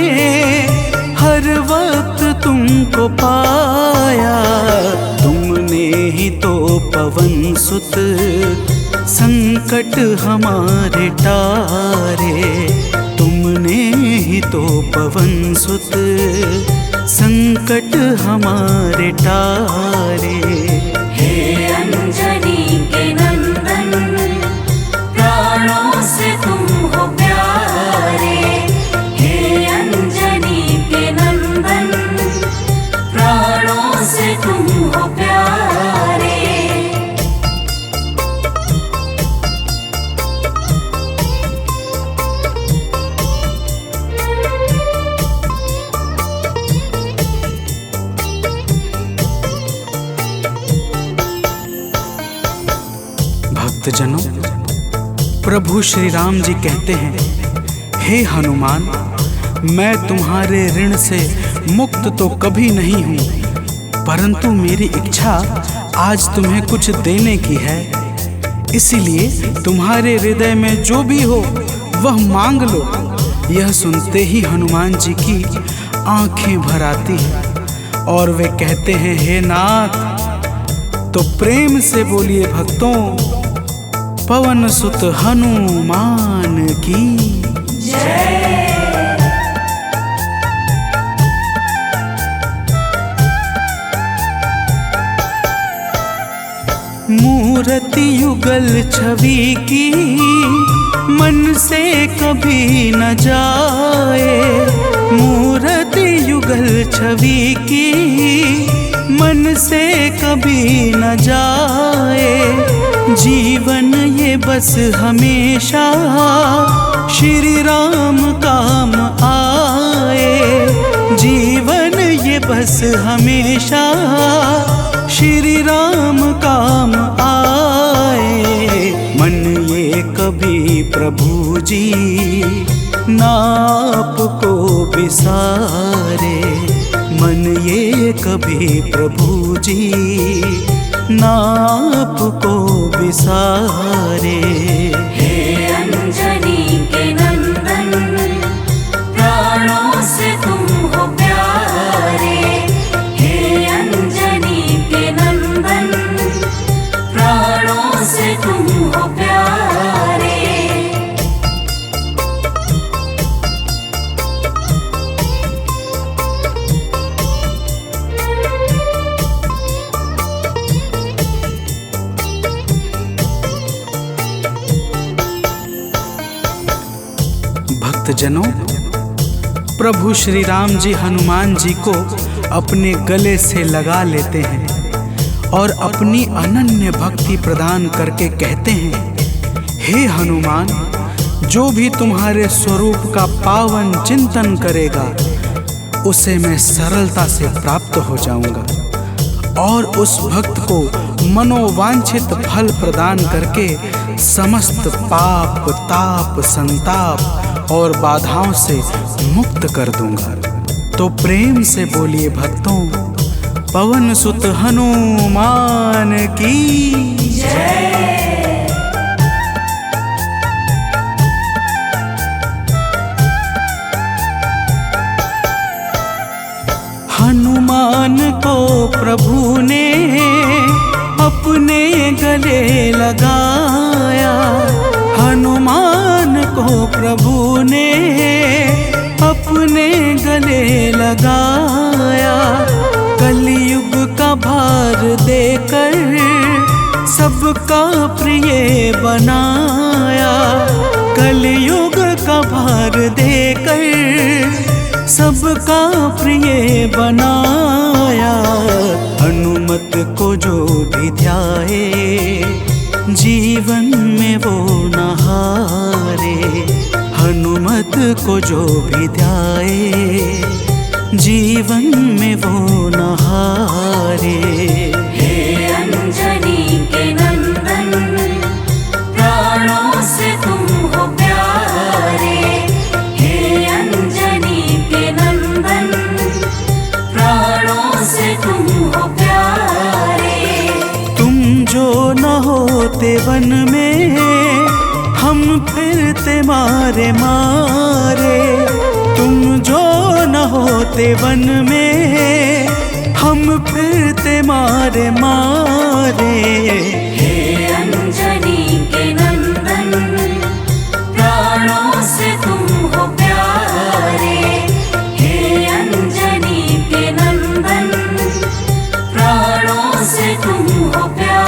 Speaker 1: हर वक्त तुमको पाया। तुमने ही तो पवन सुत संकट हमारे टारे। तुमने ही तो पवन सुत संकट हमारे टारे।
Speaker 5: हे अंजनी के नंदन, प्राणों से तुम हो प्यारे। हे अंजनी के नंदन, प्राणों से तुम हो प्यारे।
Speaker 6: भक्तजनों, प्रभु श्री राम जी कहते हैं, हे हनुमान, मैं तुम्हारे ऋण से मुक्त तो कभी नहीं हूँ, परंतु मेरी इच्छा आज तुम्हें कुछ देने की है। इसीलिए तुम्हारे हृदय में जो भी हो वह मांग लो। यह सुनते ही हनुमान जी की आंखें भर आती हैं और वे कहते हैं, हे नाथ। तो प्रेम से बोलिए भक्तों, पवन सुत हनुमान की
Speaker 5: जय।
Speaker 1: मूर्ति युगल छवि की मन से कभी न जाए। मूर्ति युगल छवि की मन से कभी न जाए। जीवन ये बस हमेशा श्री राम काम आए। जीवन ये बस हमेशा श्री राम काम आए। मन ये कभी प्रभु जी नाप को बिसारे। मन ये कभी प्रभु जी नाप को विसारे।
Speaker 5: हे अंजनी के नंदन, प्राणों से तुम हो प्यारे। हे अंजनी के नंदन, प्राणों से तुम हो प्यारे।
Speaker 6: भक्तजनों, प्रभु श्री राम जी हनुमान जी को अपने गले से लगा लेते हैं और अपनी अनन्य भक्ति प्रदान करके कहते हैं, हे हनुमान, जो भी तुम्हारे स्वरूप का पावन चिंतन करेगा उसे मैं सरलता से प्राप्त हो जाऊंगा और उस भक्त को मनोवांछित फल प्रदान करके समस्त पाप, ताप, संताप और बाधाओं से मुक्त कर दूंगा। तो प्रेम से बोलिए भक्तों, पवन सुत हनुमान की जय।
Speaker 1: हनुमान को प्रभु ने अपने गले लगाया। हनुमान को प्रभु ने अपने गले लगाया। कलयुग का भार देकर सबका प्रिय बनाया। कलयुग का भार देकर सबका प्रिय बनाया। हनुमत को जो भी ध्याए जीवन में वो न हारे। हनुमत को जो भी ध्याए जीवन में वो न हारे।
Speaker 5: हे अंजनी के नंदन, प्राणों से तुम हो प्यारे। हे अंजनी के नंदन, प्राणों से तुम हो प्यारे।
Speaker 1: तुम जो न होते वन में हम फिरते मारे मारे। तुम जो न होते वन में हम फिरते मारे मारे।
Speaker 5: हे अंजनी के नंदन, प्राणों से तुम हो प्यारे। हे अंजनी के नंदन, प्राणों से तुम हो प्यारे।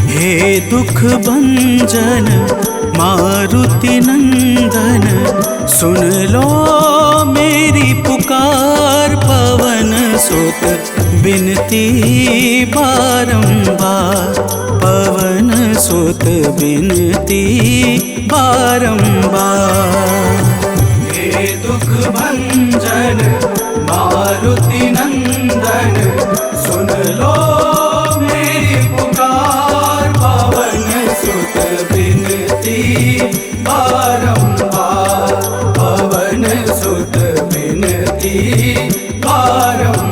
Speaker 1: हे दुख भंजन मारुति नंदन, सुन लो मेरी पुकार। पवन सुत बिनती बारंबार। पवन सुत बिनती बारंबार। हे दुख भंजन मारुति नंदन, सुन लो मेरी पुकार। पवन सुत बिनती बारंबार। पवन सुत बिनती बारंबार।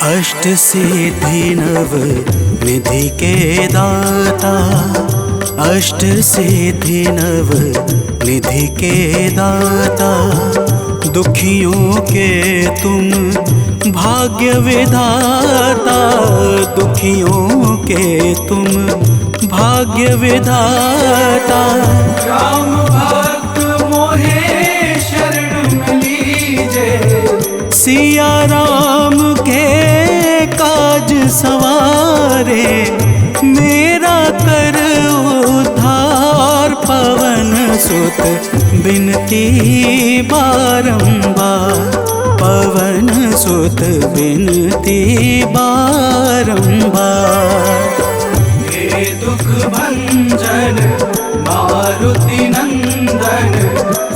Speaker 1: अष्ट सिद्धि नव निधि के दाता। अष्ट सिद्धि नव निधि के दाता। दुखियों के तुम भाग्य विधाता। दुखियों के तुम भाग्य विधाता। राम भक्त मोहे सुत बिनती बारंबार, पवन सुत बिनती बारंबार।
Speaker 3: हे दुख भंजन मारुति नंदन,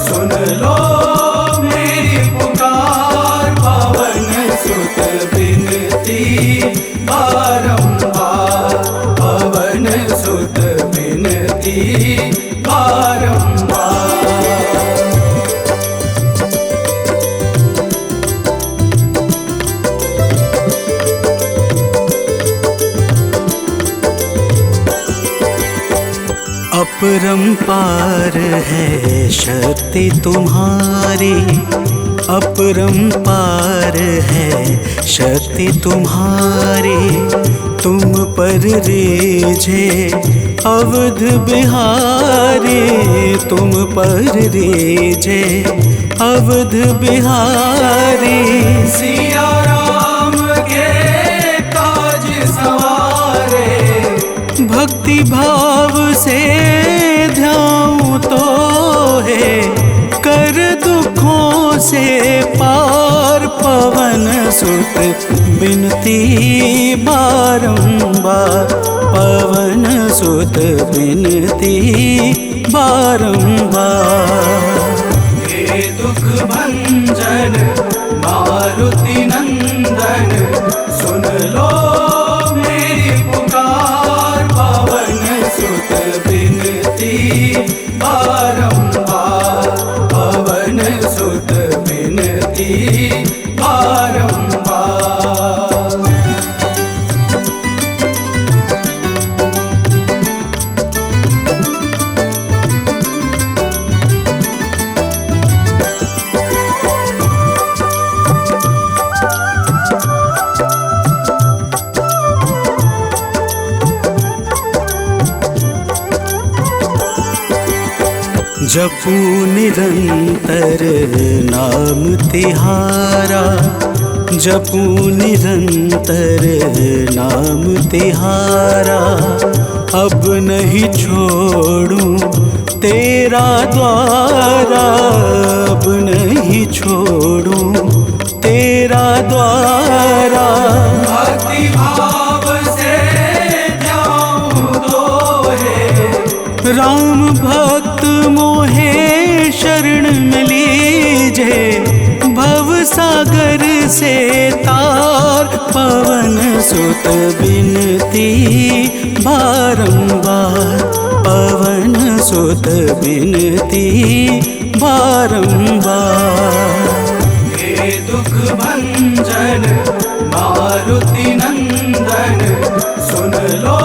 Speaker 3: सुन लो मेरी पुकार, पवन सुत बिनती बारंबार, पवन सुत बिनती बारंबार।
Speaker 1: अपरंपार है शक्ति तुम्हारी, अपरंपार है शक्ति तुम्हारी, तुम पर रीझे अवध बिहारी, तुम पर रीझे अवध बिहारी।
Speaker 3: सिया राम के काज सवारे,
Speaker 1: भक्ति भाव से ध्याऊं तो है, कर दुखों से पार, पवन सुत बिनती बारंबार, पवन सुत बिनती बारंबार।
Speaker 3: हे दुख भंजन मारुति नंदन, सुन लो मेरी पुकार, पवन सुत बिनती बारंबार, पवन सुत बिनती बारंबार।
Speaker 1: जपू निरंतर नाम तिहारा, जपू निरंतर नाम तिहारा, अब नहीं छोड़ूं तेरा द्वारा, अब नहीं छोड़ूं तेरा द्वारा।
Speaker 3: भक्ति भाव से ध्याऊं तो है,
Speaker 1: राम भक्त मोहे शरण में लीजे, भव सागर से तार, पवन सुत बिनती बारंबार, पवन सुत बिनती बारंबार।
Speaker 3: हे दुख भंजन मारुति नंदन, सुन लो